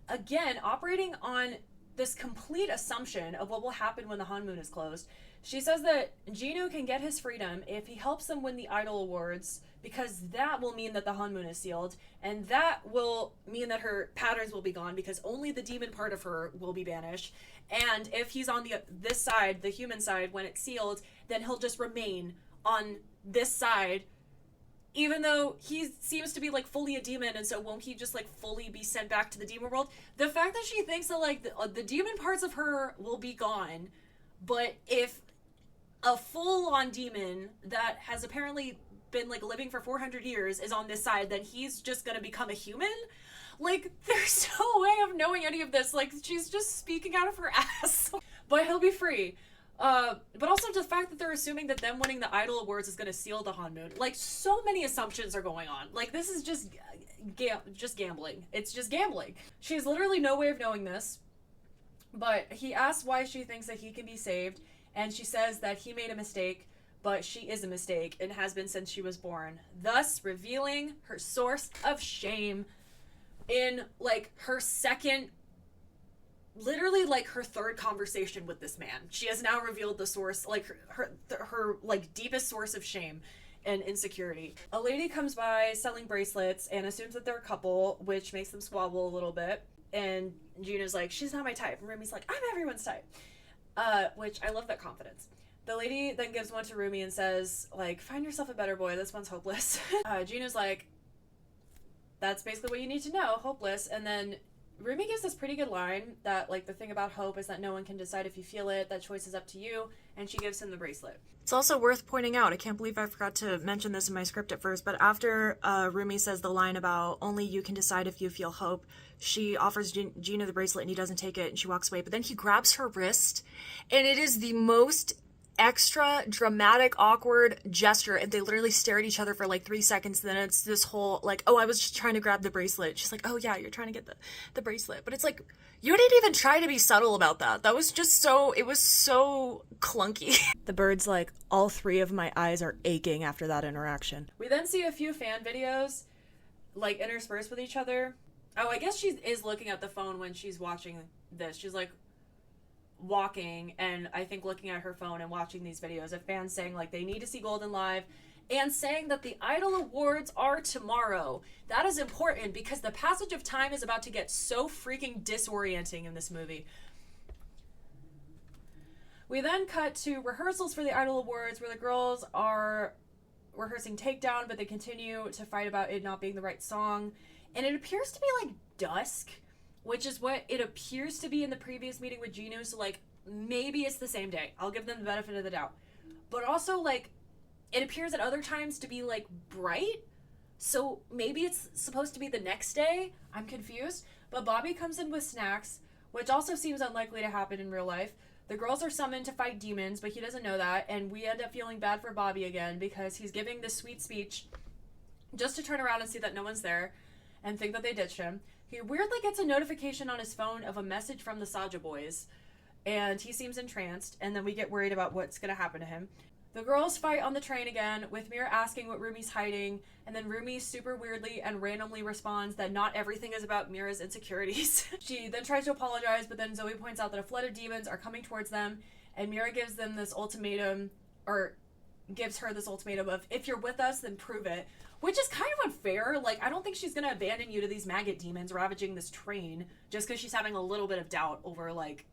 A: again, operating on this complete assumption of what will happen when the honmoon is closed. She says that Jinu can get his freedom if he helps them win the Idol Awards, because that will mean that the honmoon is sealed, and that will mean that her patterns will be gone because only the demon part of her will be banished. And if he's on this side, the human side, when it's sealed, then he'll just remain on this side, even though he seems to be like fully a demon, and so won't he just like fully be sent back to the demon world? The fact that she thinks that like the demon parts of her will be gone, but if a full-on demon that has apparently been like living for 400 years is on this side, then he's just gonna become a human? Like, there's no way of knowing any of this. Like, she's just speaking out of her ass. But he'll be free. But also the fact that they're assuming that them winning the Idol Awards is going to seal the honmoon. Like, so many assumptions are going on. Like, this is just gambling. It's just gambling. She has literally no way of knowing this. But he asks why she thinks that he can be saved, and she says that he made a mistake, but she is a mistake and has been since she was born, thus revealing her source of shame in, like, her second, literally, like, her third conversation with this man. She has now revealed the source, like, her like, deepest source of shame and insecurity. A lady comes by selling bracelets and assumes that they're a couple, which makes them squabble a little bit. And Gina's like, she's not my type. And Rumi's like, I'm everyone's type. Which, I love that confidence. The lady then gives one to Rumi and says, like, find yourself a better boy. This one's hopeless. Gina's like, that's basically what you need to know, hopeless. And then Rumi gives this pretty good line that, like, the thing about hope is that no one can decide if you feel it, that choice is up to you, and she gives him the bracelet. It's also worth pointing out, I can't believe I forgot to mention this in my script at first, but after Rumi says the line about only you can decide if you feel hope, she offers Gina the bracelet and he doesn't take it and she walks away, but then he grabs her wrist, and it is the most extra dramatic, awkward gesture, and they literally stare at each other for like 3 seconds, and then it's this whole like, oh, I was just trying to grab the bracelet. She's like, oh yeah, you're trying to get the bracelet. But it's like, you didn't even try to be subtle about that. That was just so, it was so clunky. The bird's like, all 3 of my eyes are aching after that interaction. We then see a few fan videos like interspersed with each other. Oh, I guess she is looking at the phone when she's watching this. She's like walking and I think looking at her phone and watching these videos of fans saying like they need to see Golden live and saying that the Idol Awards are tomorrow. That is important because the passage of time is about to get so freaking disorienting in this movie. We then cut to rehearsals for the Idol Awards where the girls are rehearsing Takedown, but they continue to fight about it not being the right song. And it appears to be like dusk, which is what it appears to be in the previous meeting with Jinu. So like maybe it's the same day. I'll give them the benefit of the doubt. But also like it appears at other times to be like bright. So maybe it's supposed to be the next day. I'm confused. But Bobby comes in with snacks, which also seems unlikely to happen in real life. The girls are summoned to fight demons, but he doesn't know that. And we end up feeling bad for Bobby again because he's giving this sweet speech just to turn around and see that no one's there and think that they ditched him. He weirdly gets a notification on his phone of a message from the Saja boys, and he seems entranced, and then we get worried about what's going to happen to him. The girls fight on the train again, with Mira asking what Rumi's hiding, and then Rumi super weirdly and randomly responds that not everything is about Mira's insecurities. She then tries to apologize, but then Zoe points out that a flood of demons are coming towards them, and Mira gives them this ultimatum, or gives her this ultimatum of, if you're with us, then prove it. Which is kind of unfair. Like, I don't think she's gonna abandon you to these maggot demons ravaging this train just because she's having a little bit of doubt over, like,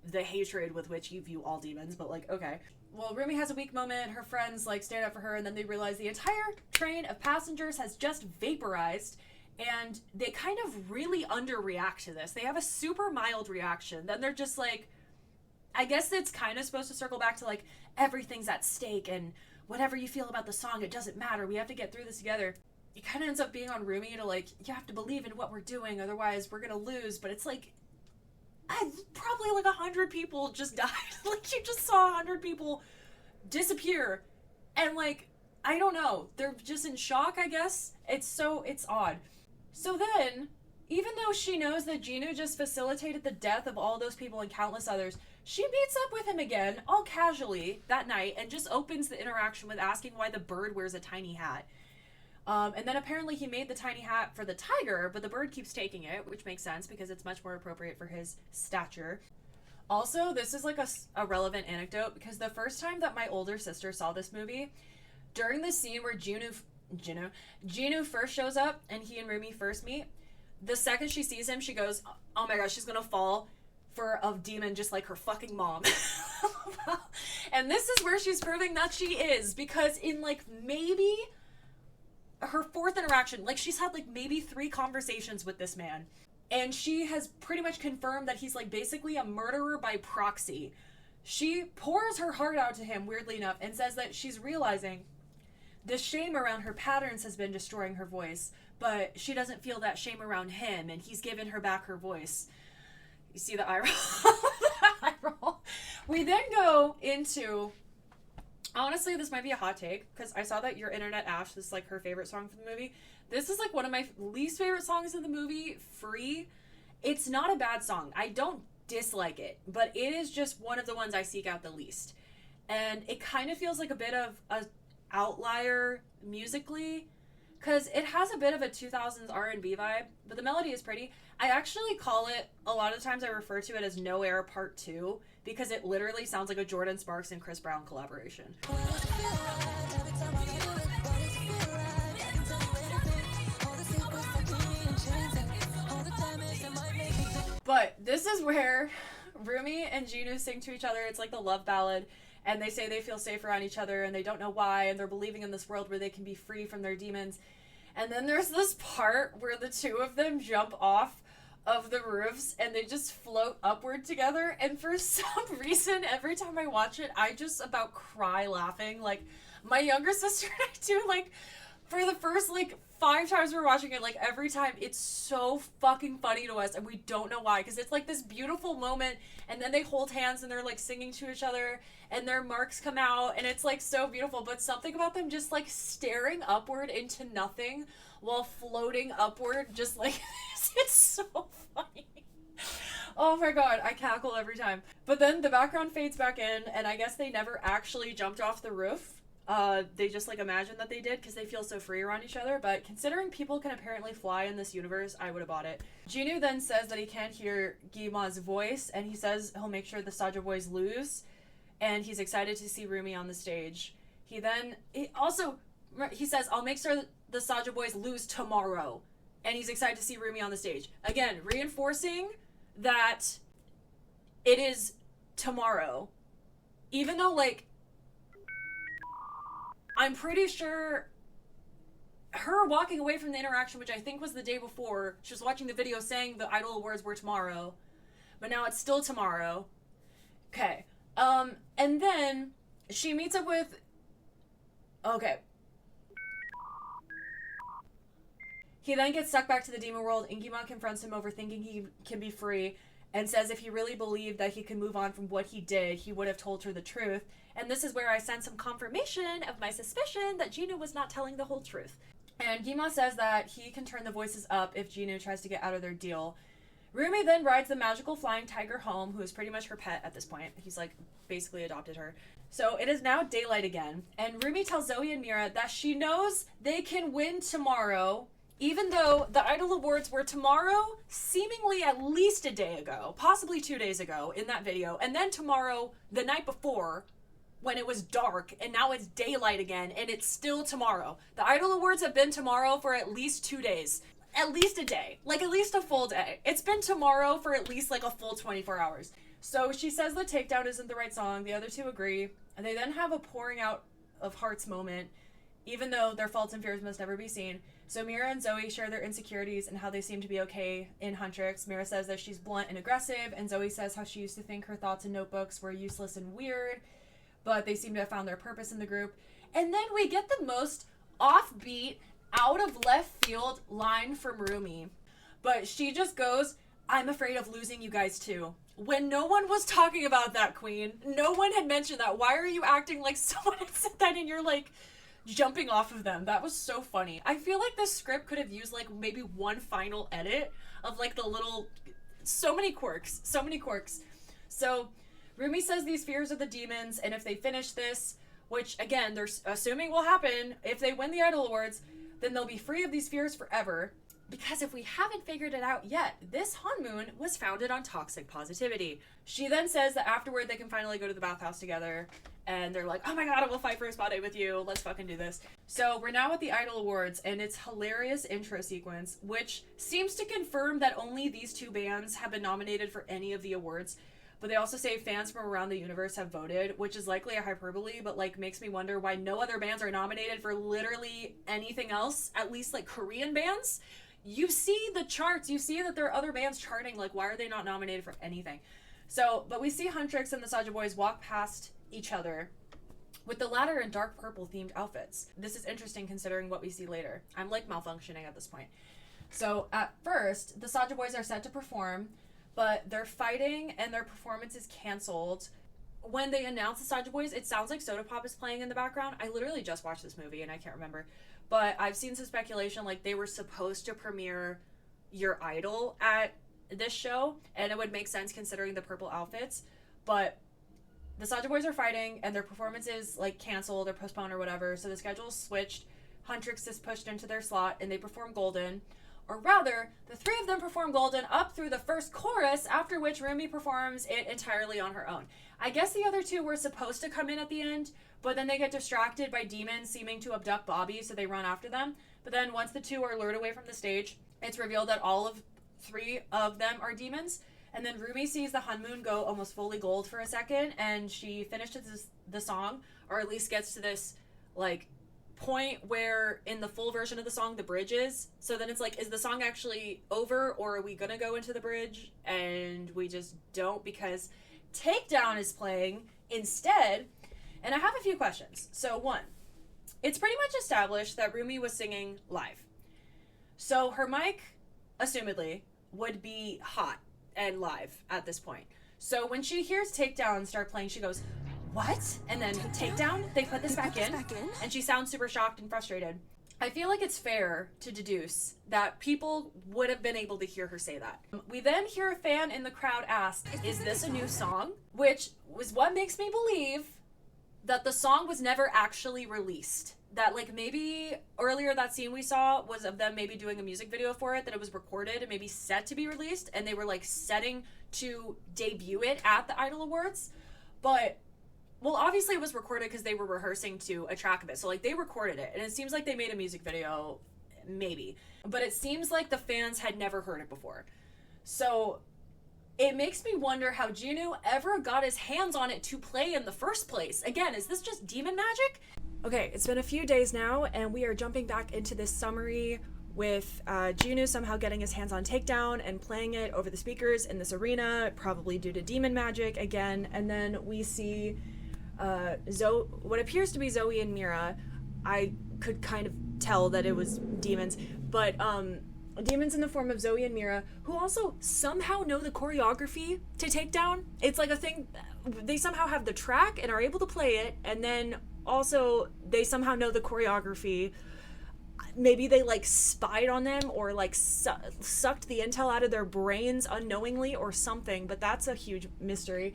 A: the hatred with which you view all demons. But, like, okay. Well, Rumi has a weak moment. Her friends, like, stand up for her, and then they realize the entire train of passengers has just vaporized, and they kind of really underreact to this. They have a super mild reaction. Then they're just like, I guess it's kind of supposed to circle back to, like, everything's at stake, and whatever you feel about the song, it doesn't matter. We have to get through this together. It kind of ends up being on Rumi to, like, you have to believe in what we're doing, otherwise we're gonna lose. But it's like, probably like 100 people just died. Like, you just saw 100 people disappear. And, like, I don't know. They're just in shock, I guess. It's odd. So then, even though she knows that Jinu just facilitated the death of all those people and countless others, she meets up with him again, all casually, that night, and just opens the interaction with asking why the bird wears a tiny hat. And then apparently he made the tiny hat for the tiger, but the bird keeps taking it, which makes sense because it's much more appropriate for his stature. Also, this is like a relevant anecdote because the first time that my older sister saw this movie, during the scene where Jinu first shows up and he and Rumi first meet, the second she sees him, she goes, oh my gosh, she's gonna fall for a demon just like her fucking mom. And this is where she's proving that she is, because in like maybe her 4th interaction, like she's had like maybe 3 conversations with this man, and she has pretty much confirmed that he's like basically a murderer by proxy. She pours her heart out to him, weirdly enough, and says that she's realizing the shame around her patterns has been destroying her voice, but she doesn't feel that shame around him, and he's given her back her voice. You see the eye roll? The eye roll. We then go into, honestly, this might be a hot take, because I saw that Your Internet Ash is like her favorite song from the movie. This is like one of my least favorite songs in the movie, Free. It's not a bad song. I don't dislike it, but it is just one of the ones I seek out the least. And it kind of feels like a bit of a outlier musically, because it has a bit of a 2000s R&B vibe, but the melody is pretty. I actually call it, a lot of the times I refer to it as No Air Part 2, because it literally sounds like a Jordan Sparks and Chris Brown collaboration. But this is where Rumi and Jinu sing to each other. It's like the love ballad, and they say they feel safe around each other, and they don't know why, and they're believing in this world where they can be free from their demons. And then there's this part where the two of them jump off of the roofs, and they just float upward together, and for some reason, every time I watch it, I just about cry laughing. Like, my younger sister and I do, like, for the first, like, 5 times we're watching it, like, every time, it's so fucking funny to us, and we don't know why, because it's, like, this beautiful moment, and then they hold hands, and they're, like, singing to each other, and their marks come out, and it's, like, so beautiful, but something about them just, like, staring upward into nothing while floating upward, just, like, it's so funny. Oh my god, I cackle every time. But then the background fades back in, and I guess they never actually jumped off the roof. They just, like, imagine that they did because they feel so free around each other, but considering people can apparently fly in this universe, I would have bought it. Jinu then says that he can't hear gwi-ma's voice, and he says he'll make sure the Saja boys lose, and he's excited to see Rumi on the stage. He says, I'll make sure the Saja boys lose tomorrow, and he's excited to see Rumi on the stage. Again, reinforcing that it is tomorrow, even though, like, I'm pretty sure her walking away from the interaction, which I think was the day before, she was watching the video saying the Idol Awards were tomorrow, but now it's still tomorrow. Okay. And then she meets up with... Okay. He then gets sucked back to the demon world, and gwi-ma confronts him over thinking he can be free, and says if he really believed that he could move on from what he did, he would have told her the truth. And this is where I sense some confirmation of my suspicion that Jinu was not telling the whole truth. And gwi-ma says that he can turn the voices up if Jinu tries to get out of their deal. Rumi then rides the magical flying tiger home, who is pretty much her pet at this point. He's, like, basically adopted her. So it is now daylight again, and Rumi tells Zoe and Mira that she knows they can win tomorrow, even though the Idol Awards were tomorrow, seemingly at least a day ago, possibly 2 days ago in that video, and then tomorrow, the night before, when it was dark, and now it's daylight again, and it's still tomorrow. The Idol Awards have been tomorrow for at least 2 days. At least a day. Like, at least a full day. It's been tomorrow for at least, like, a full 24 hours. So she says the Takedown isn't the right song. The other two agree. And they then have a pouring out of hearts moment, even though their faults and fears must never be seen. So Mira and Zoe share their insecurities and how they seem to be okay in Huntrix. Mira says that she's blunt and aggressive, and Zoe says how she used to think her thoughts and notebooks were useless and weird, but they seem to have found their purpose in the group. And then we get the most offbeat, out of left field line from Rumi. But she just goes, I'm afraid of losing you guys too. When no one was talking about that, Queen. No one had mentioned that. Why are you acting like someone had said that and you're, like, jumping off of them? That was so funny. I feel like the script could have used, like, maybe one final edit of, like, the little... So many quirks. So many quirks. So Rumi says these fears are the demons, and if they finish this, which, again, they're assuming will happen, if they win the Idol Awards, then they'll be free of these fears forever. Because if we haven't figured it out yet, this honmoon was founded on toxic positivity. She then says that afterward they can finally go to the bathhouse together, and they're like, oh my god, I will fight for a spot with you, let's fucking do this. So we're now at the Idol Awards, and its hilarious intro sequence, which seems to confirm that only these two bands have been nominated for any of the awards. But they also say fans from around the universe have voted, which is likely a hyperbole, but, like, makes me wonder why no other bands are nominated for literally anything else, at least, like, Korean bands. You see the charts, you see that there are other bands charting, like, why are they not nominated for anything? So, but we see Huntrix and the Saja boys walk past each other, with the latter in dark purple themed outfits. This is interesting considering what we see later. I'm, like, malfunctioning at this point. So, at first, the Saja boys are set to perform, but they're fighting and their performance is canceled. When they announce the Saja boys, it sounds like Soda Pop is playing in the background. I literally just watched this movie and I can't remember. But I've seen some speculation like they were supposed to premiere Your Idol at this show, and it would make sense considering the purple outfits. But the Saja boys are fighting and their performance is, like, canceled or postponed or whatever, so the schedule's switched. Huntrix is pushed into their slot and they perform Golden. Or rather, the three of them perform Golden up through the first chorus, after which Rumi performs it entirely on her own. I guess the other two were supposed to come in at the end, but then they get distracted by demons seeming to abduct Bobby, so they run after them. But then once the two are lured away from the stage, it's revealed that all of three of them are demons. And then Rumi sees the honmoon go almost fully gold for a second, and she finishes the song, or at least gets to this, like, point where in the full version of the song the bridge is. So then it's like, is the song actually over, or are we gonna go into the bridge? And we just don't, because Takedown is playing instead. And I have a few questions. So one, it's pretty much established that Rumi was singing live. So her mic, assumedly, would be hot and live at this point. So when she hears Takedown start playing, she goes, "What?" And then Takedown, they put this back in, and she sounds super shocked and frustrated. I feel like it's fair to deduce that people would have been able to hear her say that. We then hear a fan in the crowd ask, "Is this a new song?" Which was what makes me believe that the song was never actually released. That, like, maybe earlier that scene we saw was of them maybe doing a music video for it, that it was recorded and maybe set to be released, and they were, like, setting to debut it at the Idol Awards. But, well, obviously it was recorded because they were rehearsing to a track of it. So, like, they recorded it, and it seems like they made a music video, maybe. But it seems like the fans had never heard it before. So it makes me wonder how Jinu ever got his hands on it to play in the first place. Again, is this just demon magic? Okay, it's been a few days now, and we are jumping back into this summary with Jinu somehow getting his hands on Takedown and playing it over the speakers in this arena, probably due to demon magic again. And then we see what appears to be Zoe and Mira. I could kind of tell that it was demons, but demons in the form of Zoe and Mira, who also somehow know the choreography to Takedown. It's like a thing, they somehow have the track and are able to play it, and then also they somehow know the choreography. Maybe they like spied on them or like sucked the intel out of their brains unknowingly or something, but that's a huge mystery.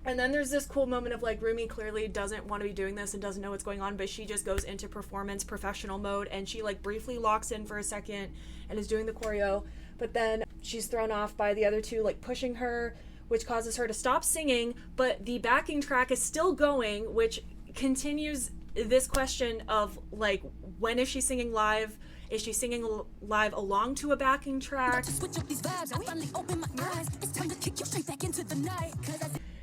A: And then there's this cool moment of like Rumi clearly doesn't want to be doing this and doesn't know what's going on, but she just goes into performance professional mode, and she like briefly locks in for a second and is doing the choreo, but then she's thrown off by the other two like pushing her, which causes her to stop singing, but the backing track is still going, which continues this question of like, when is she singing live? Is she singing live along to a backing track?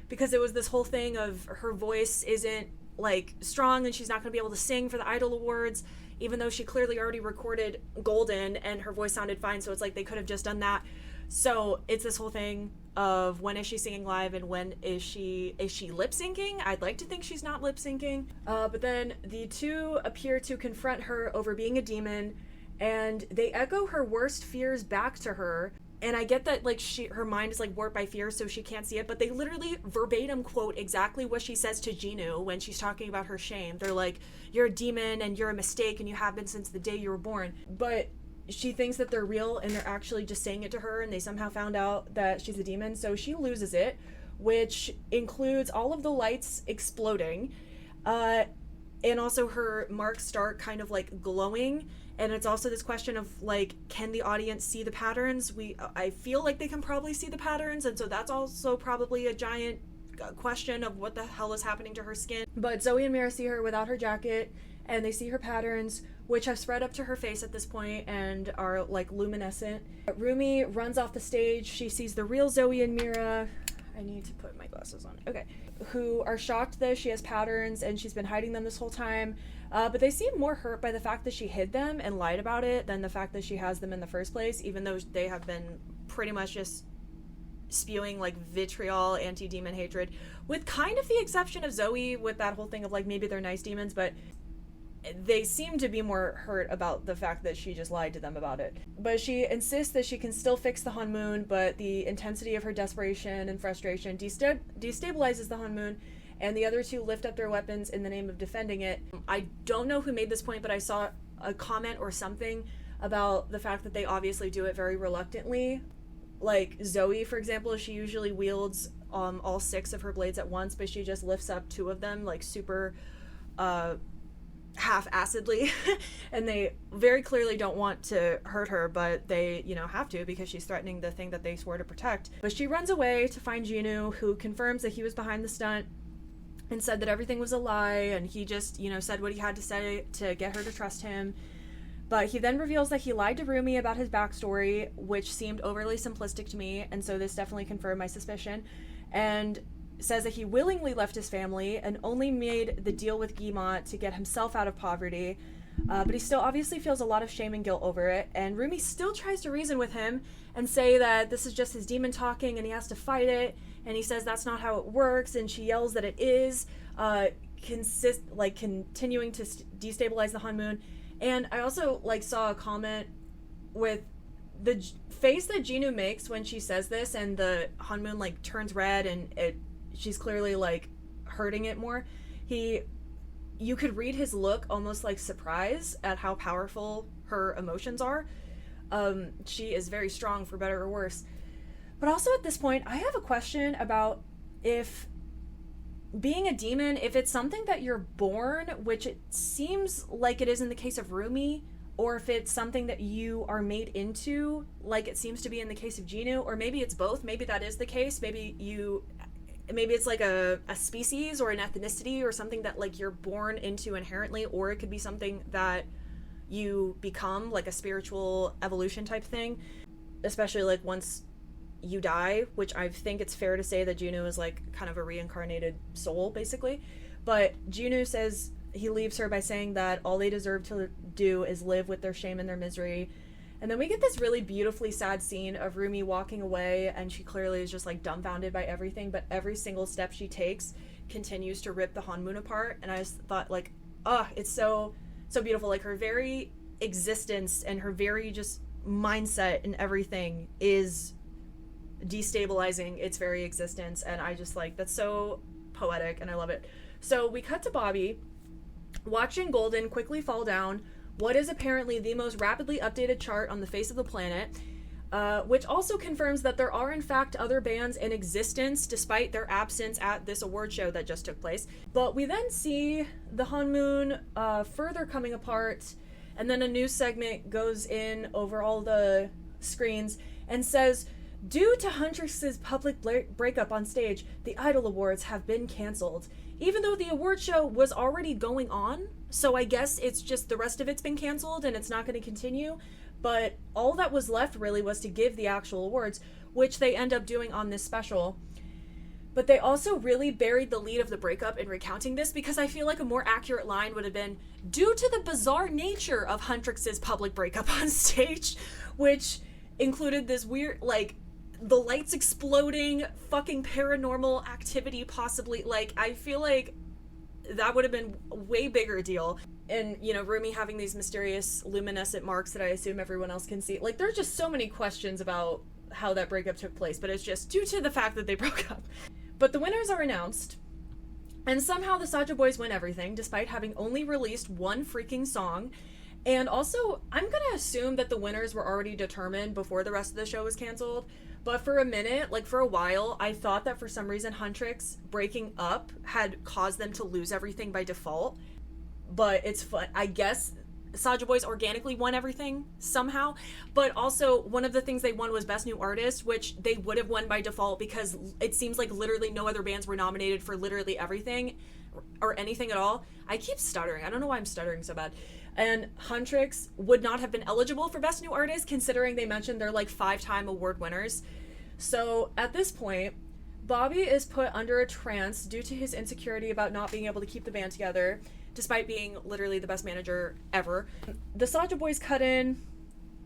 A: Because it was this whole thing of her voice isn't like strong and she's not going to be able to sing for the Idol Awards, even though she clearly already recorded Golden and her voice sounded fine, so it's like they could have just done that. So it's this whole thing of when is she singing live and when is she lip syncing? I'd like to think she's not lip syncing. But then the two appear to confront her over being a demon, and they echo her worst fears back to her. And I get that like her mind is like warped by fear, so she can't see it, but they literally verbatim quote exactly what she says to Jinu when she's talking about her shame. They're like, "You're a demon and you're a mistake and you have been since the day you were born." But she thinks that they're real and they're actually just saying it to her, and they somehow found out that she's a demon, so she loses it, which includes all of the lights exploding, and also her marks start kind of like glowing. And it's also this question of like, can the audience see the patterns? I feel like they can probably see the patterns, and so that's also probably a giant question of what the hell is happening to her skin. But Zoe and Mira see her without her jacket, and they see her patterns, which have spread up to her face at this point and are like luminescent. Rumi runs off the stage. She sees the real Zoe and Mira. I need to put my glasses on. Okay. Who are shocked that she has patterns and she's been hiding them this whole time. But they seem more hurt by the fact that she hid them and lied about it than the fact that she has them in the first place, even though they have been pretty much just spewing like vitriol, anti-demon hatred, with kind of the exception of Zoe with that whole thing of like, maybe they're nice demons, but they seem to be more hurt about the fact that she just lied to them about it. But she insists that she can still fix the honmoon, but the intensity of her desperation and frustration destabilizes the honmoon, and the other two lift up their weapons in the name of defending it. I don't know who made this point, but I saw a comment or something about the fact that they obviously do it very reluctantly. Like Zoe, for example, she usually wields all 6 of her blades at once, but she just lifts up 2 of them like super half-assedly. And they very clearly don't want to hurt her, but they, have to because she's threatening the thing that they swore to protect. But she runs away to find Jinu, who confirms that he was behind the stunt and said that everything was a lie, and he just, said what he had to say to get her to trust him. But he then reveals that he lied to Rumi about his backstory, which seemed overly simplistic to me, and so this definitely confirmed my suspicion, and says that he willingly left his family and only made the deal with gwi-ma to get himself out of poverty, but he still obviously feels a lot of shame and guilt over it, and Rumi still tries to reason with him and say that this is just his demon talking and he has to fight it, and he says that's not how it works, and she yells that it is, continuing to destabilize the honmoon. And I also like saw a comment with the face that Jinu makes when she says this, and the honmoon like turns red, and she's clearly like hurting it more. You could read his look almost like surprise at how powerful her emotions are. She is very strong, for better or worse. But also at this point, I have a question about if being a demon, if it's something that you're born, which it seems like it is in the case of Rumi, or if it's something that you are made into, like it seems to be in the case of Jinu, or maybe it's both. Maybe that is the case. Maybe it's like a species or an ethnicity or something that like you're born into inherently, or it could be something that you become, like a spiritual evolution type thing, especially like once you die, which I think it's fair to say that Jinu is like kind of a reincarnated soul basically. But Jinu says he leaves her by saying that all they deserve to do is live with their shame and their misery. And then we get this really beautifully sad scene of Rumi walking away, and she clearly is just like dumbfounded by everything, but every single step she takes continues to rip the honmoon apart. And I just thought like, it's so beautiful. Like her very existence and her very just mindset and everything is destabilizing its very existence. And I just like, that's so poetic and I love it. So we cut to Bobby watching Golden quickly fall down what is apparently the most rapidly updated chart on the face of the planet, which also confirms that there are in fact other bands in existence despite their absence at this award show that just took place. But we then see the honmoon further coming apart, and then a news segment goes in over all the screens and says, due to Huntrix's public breakup on stage, the Idol Awards have been canceled. Even though the award show was already going on, so I guess it's just the rest of it's been canceled and it's not going to continue. But all that was left really was to give the actual awards, which they end up doing on this special. But they also really buried the lead of the breakup in recounting this, because I feel like a more accurate line would have been, due to the bizarre nature of Huntrix's public breakup on stage, which included this weird, like, the lights exploding, fucking paranormal activity possibly. Like, I feel like that would have been a way bigger deal. And, you know, Rumi having these mysterious luminescent marks that I assume everyone else can see. Like, there's just so many questions about how that breakup took place, but it's just due to the fact that they broke up. But the winners are announced, and somehow the Saja boys win everything, despite having only released one freaking song. And also, I'm gonna assume that the winners were already determined before the rest of the show was canceled. But for a minute, like for a while, I thought that for some reason Huntrix breaking up had caused them to lose everything by default. But it's fun. I guess Saja Boys organically won everything somehow. But also, one of the things they won was Best New Artist, which they would have won by default because it seems like literally no other bands were nominated for literally everything or anything at all. I keep stuttering. I don't know why I'm stuttering so bad. And Huntrix would not have been eligible for Best New Artist, considering they mentioned they're like 5-time award winners. So at this point, Bobby is put under a trance due to his insecurity about not being able to keep the band together, despite being literally the best manager ever. The Saja Boys cut in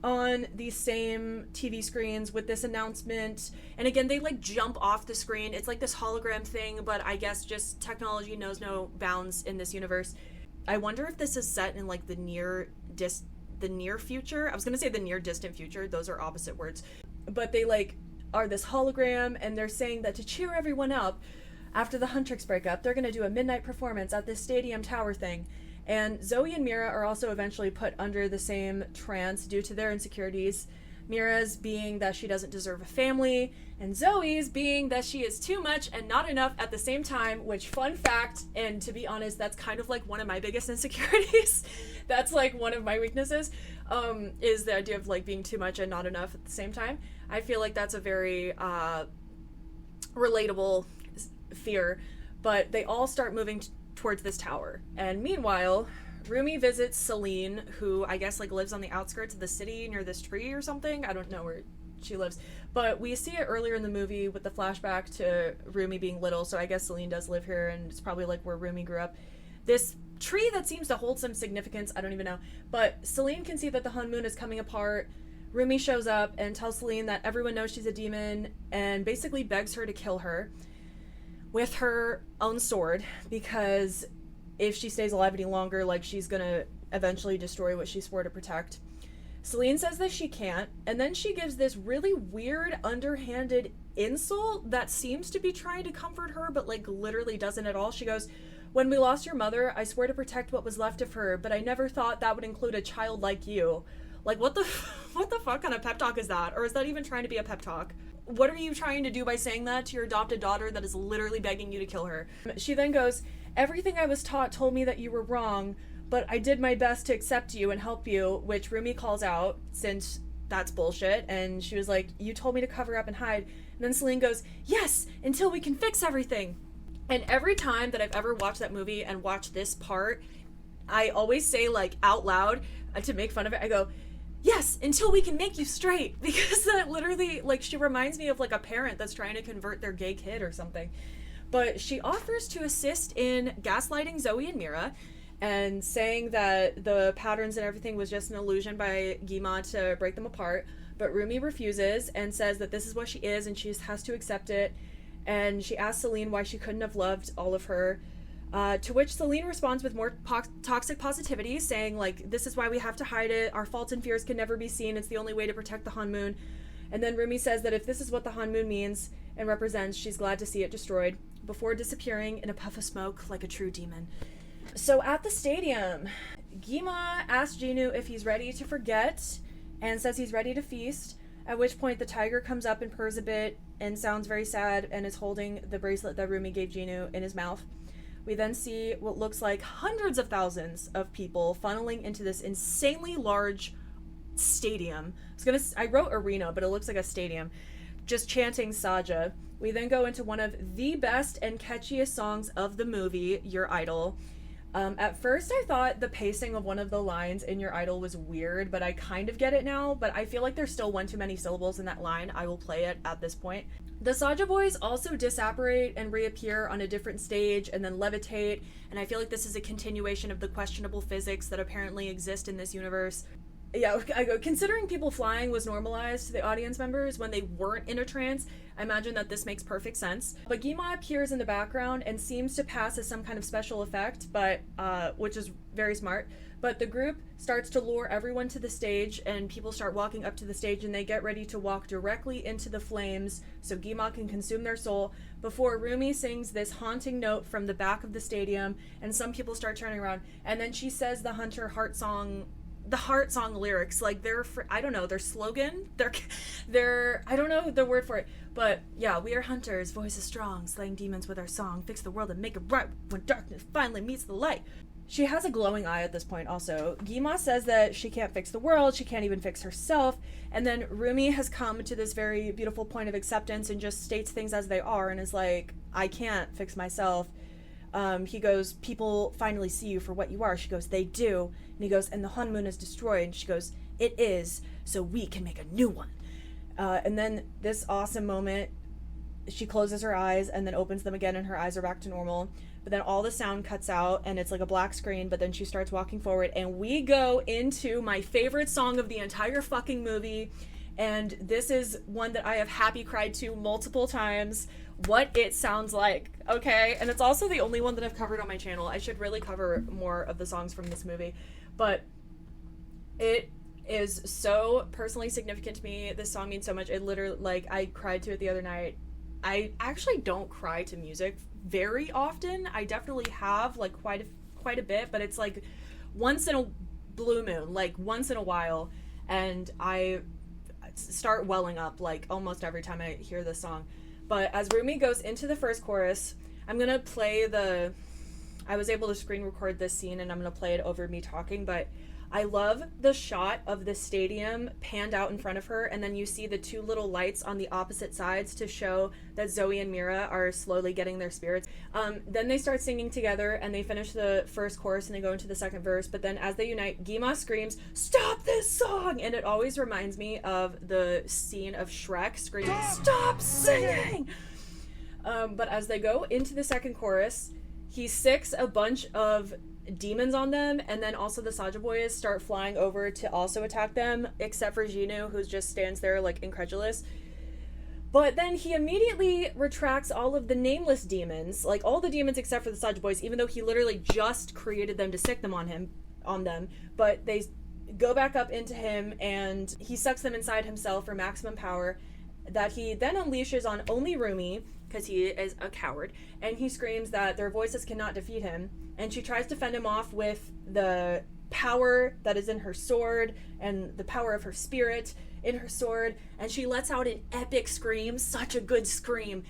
A: on these same TV screens with this announcement, and again they like jump off the screen. It's like this hologram thing, but I guess just technology knows no bounds in this universe. I wonder if this is set in like the near future. I was gonna say the near distant future. Those are opposite words. But they like are this hologram, and they're saying that to cheer everyone up after the Huntrix breakup, they're gonna do a midnight performance at this stadium tower thing. And Zoe and Mira are also eventually put under the same trance due to their insecurities. Mira's being that she doesn't deserve a family, and Zoe's being that she is too much and not enough at the same time, which, fun fact, and to be honest, that's kind of like one of my biggest insecurities. That's like one of my weaknesses, is the idea of like being too much and not enough at the same time. I feel like that's a very relatable fear. But they all start moving towards this tower, and meanwhile, Rumi visits Celine, who I guess like lives on the outskirts of the city near this tree or something. I don't know where she lives, but we see it earlier in the movie with the flashback to Rumi being little, so I guess Celine does live here, and it's probably like where Rumi grew up. This tree that seems to hold some significance, I don't even know, but Celine can see that the honmoon is coming apart. Rumi shows up and tells Celine that everyone knows she's a demon and basically begs her to kill her with her own sword, because if she stays alive any longer, like, she's gonna eventually destroy what she swore to protect. Celine says that she can't, and then she gives this really weird, underhanded insult that seems to be trying to comfort her, but, like, literally doesn't at all. She goes, "When we lost your mother, I swore to protect what was left of her, but I never thought that would include a child like you." Like, what the fuck kind of pep talk is that? Or is that even trying to be a pep talk? What are you trying to do by saying that to your adopted daughter that is literally begging you to kill her? She then goes, "Everything I was taught told me that you were wrong, but I did my best to accept you and help you," which Rumi calls out, since that's bullshit. And she was like, "You told me to cover up and hide." And then Celine goes, "Yes, until we can fix everything." And every time that I've ever watched that movie and watched this part, I always say, like, out loud, to make fun of it, I go, "Yes, until we can make you straight," because that literally, like, she reminds me of, like, a parent that's trying to convert their gay kid or something. But she offers to assist in gaslighting Zoe and Mira and saying that the patterns and everything was just an illusion by gwi-ma to break them apart. But Rumi refuses and says that this is what she is and she just has to accept it. And she asks Celine why she couldn't have loved all of her. To which Celine responds with more toxic positivity, saying, like, "This is why we have to hide it. Our faults and fears can never be seen. It's the only way to protect the honmoon." And then Rumi says that if this is what the honmoon means and represents, she's glad to see it destroyed, before disappearing in a puff of smoke like a true demon. So at the stadium, gwi-ma asks Jinu if he's ready to forget and says he's ready to feast, at which point the tiger comes up and purrs a bit and sounds very sad and is holding the bracelet that Rumi gave Jinu in his mouth. We then see what looks like hundreds of thousands of people funneling into this insanely large stadium. I wrote arena, but it looks like a stadium, just chanting saja. We then go into one of the best and catchiest songs of the movie, Your Idol. At first I thought the pacing of one of the lines in Your Idol was weird, but I kind of get it now, but I feel like there's still one too many syllables in that line. I will play it at this point. The Saja boys also disapparate and reappear on a different stage and then levitate, and I feel like this is a continuation of the questionable physics that apparently exist in this universe. Yeah, I go, considering people flying was normalized to the audience members when they weren't in a trance, I imagine that this makes perfect sense. But gwi-ma appears in the background and seems to pass as some kind of special effect, but which is very smart. But the group starts to lure everyone to the stage, and people start walking up to the stage, and they get ready to walk directly into the flames so gwi-ma can consume their soul, before Rumi sings this haunting note from the back of the stadium, and some people start turning around, and then she says the heart song lyrics, like I don't know, their slogan, they're I don't know the word for it, but yeah, "We are hunters, voices strong, slaying demons with our song, fix the world and make it right when darkness finally meets the light." She has a glowing eye at this point also. Gwi-ma says that she can't fix the world, she can't even fix herself, and then Rumi has come to this very beautiful point of acceptance and just states things as they are and is like, "I can't fix myself." He goes, "People finally see you for what you are." She goes, "They do." And he goes, "And the honmoon is destroyed." And she goes, "It is, so we can make a new one." And then this awesome moment, she closes her eyes and then opens them again and her eyes are back to normal. But then all the sound cuts out and it's like a black screen, but then she starts walking forward and we go into my favorite song of the entire fucking movie. And this is one that I have happy cried to multiple times. What It Sounds Like, okay? And it's also the only one that I've covered on my channel. I should really cover more of the songs from this movie. But it is so personally significant to me. This song means so much. It literally, like, I cried to it the other night. I actually don't cry to music very often. I definitely have, like, quite a bit, but it's like once in a blue moon, like once in a while, and I start welling up like almost every time I hear this song. But as Rumi goes into the first chorus, I'm gonna play I was able to screen record this scene and I'm gonna play it over me talking, but I love the shot of the stadium panned out in front of her, and then you see the two little lights on the opposite sides to show that Zoe and Mira are slowly getting their spirits. Then they start singing together, and they finish the first chorus, and they go into the second verse, but then as they unite, gwi-ma screams, "Stop this song!" And it always reminds me of the scene of Shrek screaming, "Stop singing!" But as they go into the second chorus, he sicks a bunch of demons on them, and then also the Saja boys start flying over to also attack them, except for Jinu, who just stands there like incredulous. But then he immediately retracts all of the nameless demons, like all the demons except for the Saja boys, even though he literally just created them to sick them on them. But they go back up into him, and he sucks them inside himself for maximum power that he then unleashes on only Rumi, because he is a coward, and he screams that their voices cannot defeat him, and she tries to fend him off with the power that is in her sword and the power of her spirit in her sword, and she lets out an epic scream, such a good scream.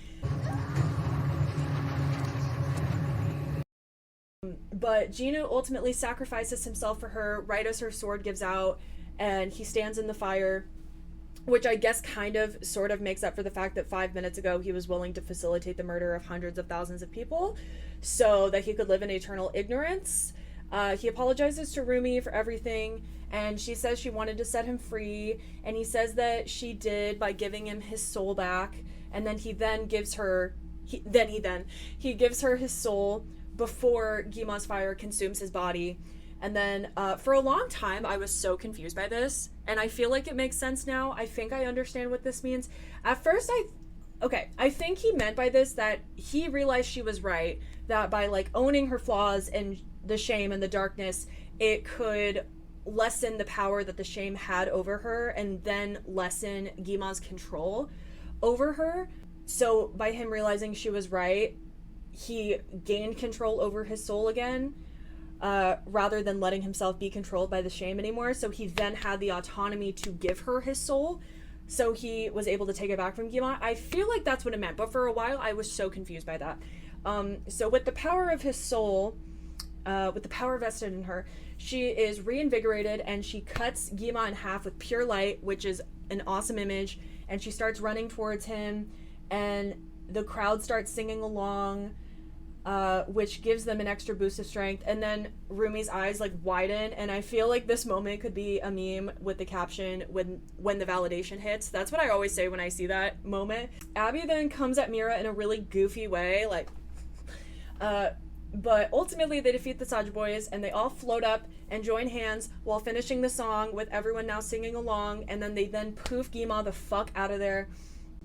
A: But Jinu ultimately sacrifices himself for her right as her sword gives out, and he stands in the fire, which I guess kind of sort of makes up for the fact that 5 minutes ago he was willing to facilitate the murder of hundreds of thousands of people so that he could live in eternal ignorance. He apologizes to Rumi for everything, and she says she wanted to set him free, and he says that she did by giving him his soul back, and then he gives her his soul before gwi-ma's fire consumes his body. And then for a long time I was so confused by this, and I feel like it makes sense now. I think I understand what this means. At first I think he meant by this that he realized she was right, that by like owning her flaws and the shame and the darkness, it could lessen the power that the shame had over her, and then lessen gwi-ma's control over her. So by him realizing she was right, he gained control over his soul again, rather than letting himself be controlled by the shame anymore. So he then had the autonomy to give her his soul, so he was able to take it back from gwi-ma. I feel like that's what it meant, but for a while I was so confused by that. So with the power of his soul, with the power vested in her, she is reinvigorated, and she cuts gwi-ma in half with pure light, which is an awesome image, and she starts running towards him, and the crowd starts singing along, which gives them an extra boost of strength, and then Rumi's eyes like widen, and I feel like this moment could be a meme with the caption, when the validation hits. That's what I always say when I see that moment. Abby then comes at Mira in a really goofy way, like but ultimately they defeat the Saja boys, and they all float up and join hands while finishing the song with everyone now singing along, and then they poof gwi-ma the fuck out of there,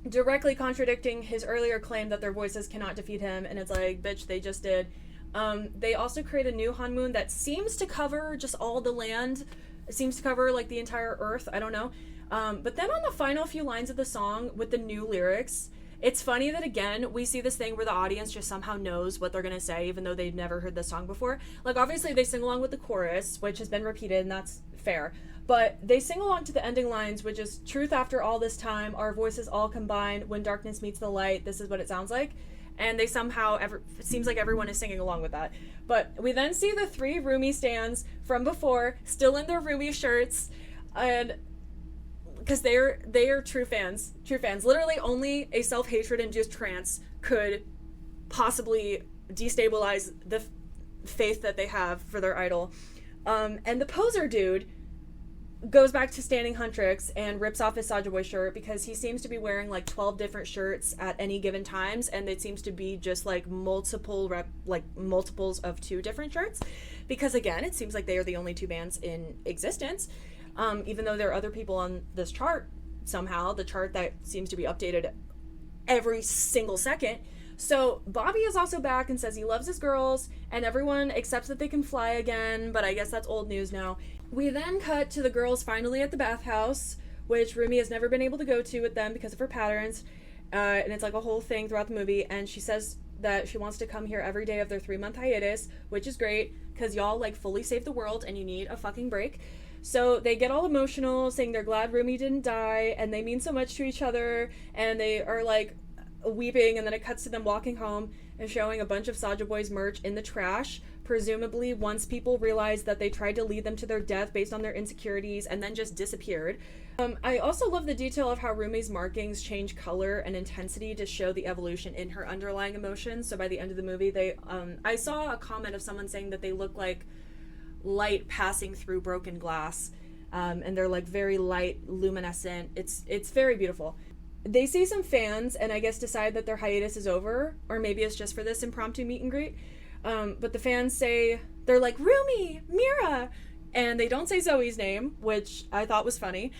A: directly contradicting his earlier claim that their voices cannot defeat him. And it's like, bitch, they just did. They also create a new honmoon that seems to cover just all the land. It seems to cover like the entire earth, I don't know. But then on the final few lines of the song with the new lyrics, it's funny that again we see this thing where the audience just somehow knows what they're gonna say even though they've never heard the song before. Like obviously they sing along with the chorus, which has been repeated, and that's fair. But they sing along to the ending lines, which is, truth after all this time, our voices all combined, when darkness meets the light, this is what it sounds like. And they somehow, it seems like everyone is singing along with that. But we then see the 3 Rumi stands from before, still in their Rumi shirts, and because they are true fans. Literally only a self-hatred induced trance could possibly destabilize the faith that they have for their idol. And the poser dude goes back to standing huntrix and rips off his Saja boy shirt, because he seems to be wearing like 12 different shirts at any given times, and it seems to be just like multiples of 2 different shirts, because again it seems like they are the only 2 bands in existence, even though there are other people on this chart, somehow the chart that seems to be updated every single second. So Bobby is also back and says he loves his girls, and everyone accepts that they can fly again, but I guess that's old news now. We then cut to the girls finally at the bathhouse, which Rumi has never been able to go to with them because of her patterns, and it's like a whole thing throughout the movie, and she says that she wants to come here every day of their 3-month hiatus, which is great, because y'all like fully saved the world and you need a fucking break. So they get all emotional, saying they're glad Rumi didn't die, and they mean so much to each other, and they are like weeping, and then it cuts to them walking home and showing a bunch of Saja boys merch in the trash, presumably once people realized that they tried to lead them to their death based on their insecurities and then just disappeared. I also love the detail of how Rumi's markings change color and intensity to show the evolution in her underlying emotions. So by the end of the movie, I saw a comment of someone saying that they look like light passing through broken glass, and they're like very light, luminescent. It's very beautiful. They see some fans and I guess decide that their hiatus is over, or maybe it's just for this impromptu meet and greet. But the fans say, they're like, Rumi, Mira, and they don't say Zoe's name, which I thought was funny.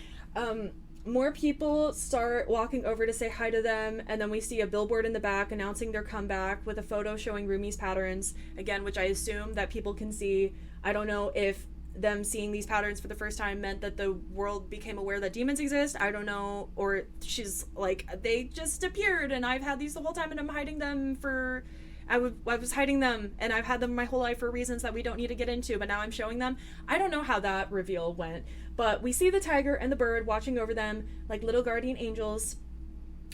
A: more people start walking over to say hi to them, and then we see a billboard in the back announcing their comeback with a photo showing Rumi's patterns, again, which I assume that people can see. I don't know if them seeing these patterns for the first time meant that the world became aware that demons exist. I don't know. Or she's like, they just appeared and I've had these the whole time and I'm hiding them for... I was hiding them and I've had them my whole life for reasons that we don't need to get into, but now I'm showing them. I don't know how that reveal went, but we see the tiger and the bird watching over them like little guardian angels,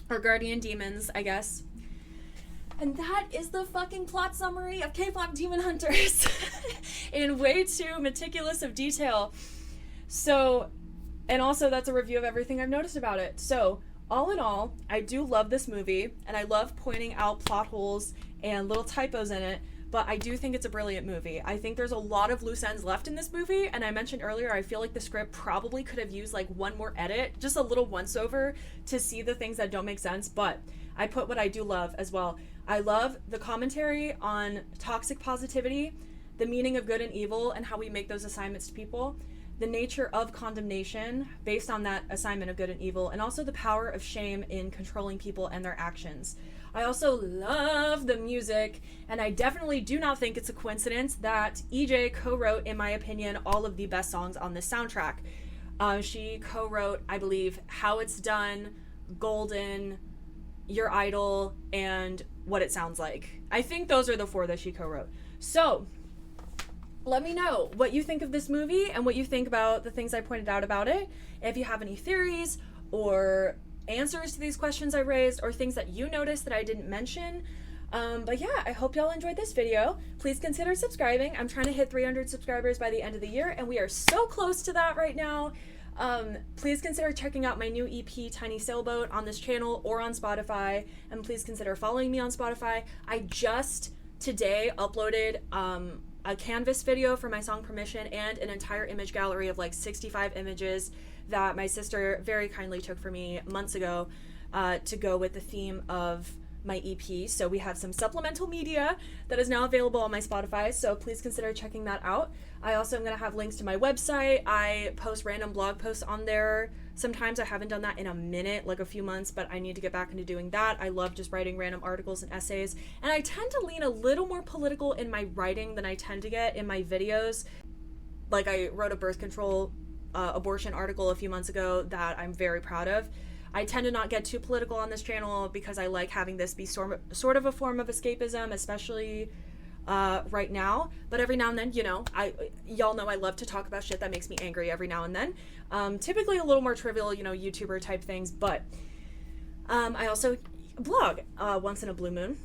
A: or guardian demons, I guess. And that is the fucking plot summary of K-pop Demon Hunters in way too meticulous of detail. So, and also that's a review of everything I've noticed about it. So, all in all, I do love this movie, and I love pointing out plot holes and little typos in it, but I do think it's a brilliant movie. I think there's a lot of loose ends left in this movie, and I mentioned earlier, I feel like the script probably could have used like one more edit, just a little once-over to see the things that don't make sense, but I put what I do love as well. I love the commentary on toxic positivity, the meaning of good and evil, and how we make those assignments to people, the nature of condemnation based on that assignment of good and evil, and also the power of shame in controlling people and their actions. I also love the music, and I definitely do not think it's a coincidence that EJ co-wrote, in my opinion, all of the best songs on this soundtrack. She co-wrote, I believe, How It's Done, Golden, Your Idol, and What It Sounds Like. I think those are the 4 that she co-wrote. So, let me know what you think of this movie and what you think about the things I pointed out about it. If you have any theories or answers to these questions I raised, or things that you noticed that I didn't mention. But yeah, I hope y'all enjoyed this video. Please consider subscribing. I'm trying to hit 300 subscribers by the end of the year, and we are so close to that right now. Please consider checking out my new EP, Tiny Sailboat, on this channel or on Spotify, and please consider following me on Spotify. I just today uploaded a canvas video for my song Permission and an entire image gallery of like 65 images that my sister very kindly took for me months ago to go with the theme of my EP. So we have some supplemental media that is now available on my Spotify, so please consider checking that out. I also am going to have links to my website. I post random blog posts on there. Sometimes I haven't done that in a minute, like a few months, but I need to get back into doing that. I love just writing random articles and essays, and I tend to lean a little more political in my writing than I tend to get in my videos. Like I wrote a birth control abortion article a few months ago that I'm very proud of. I tend to not get too political on this channel because I like having this be sort of a form of escapism, especially right now. But every now and then, you know, y'all know I love to talk about shit that makes me angry every now and then. Typically a little more trivial, you know, YouTuber type things, but I also blog once in a blue moon.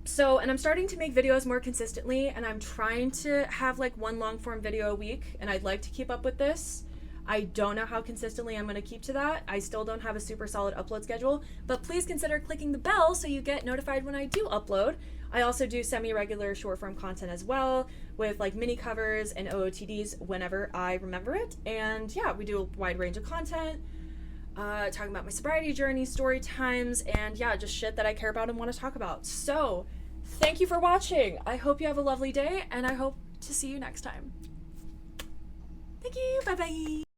A: So, and I'm starting to make videos more consistently, and I'm trying to have like one long form video a week, and I'd like to keep up with this. I don't know how consistently I'm going to keep to that. I still don't have a super solid upload schedule, but please consider clicking the bell so you get notified when I do upload. I also do semi-regular short form content as well, with like mini covers and OOTDs whenever I remember it. And yeah, we do a wide range of content, talking about my sobriety journey, story times, and yeah, just shit that I care about and want to talk about. So thank you for watching. I hope you have a lovely day, and I hope to see you next time. Thank you. Bye bye.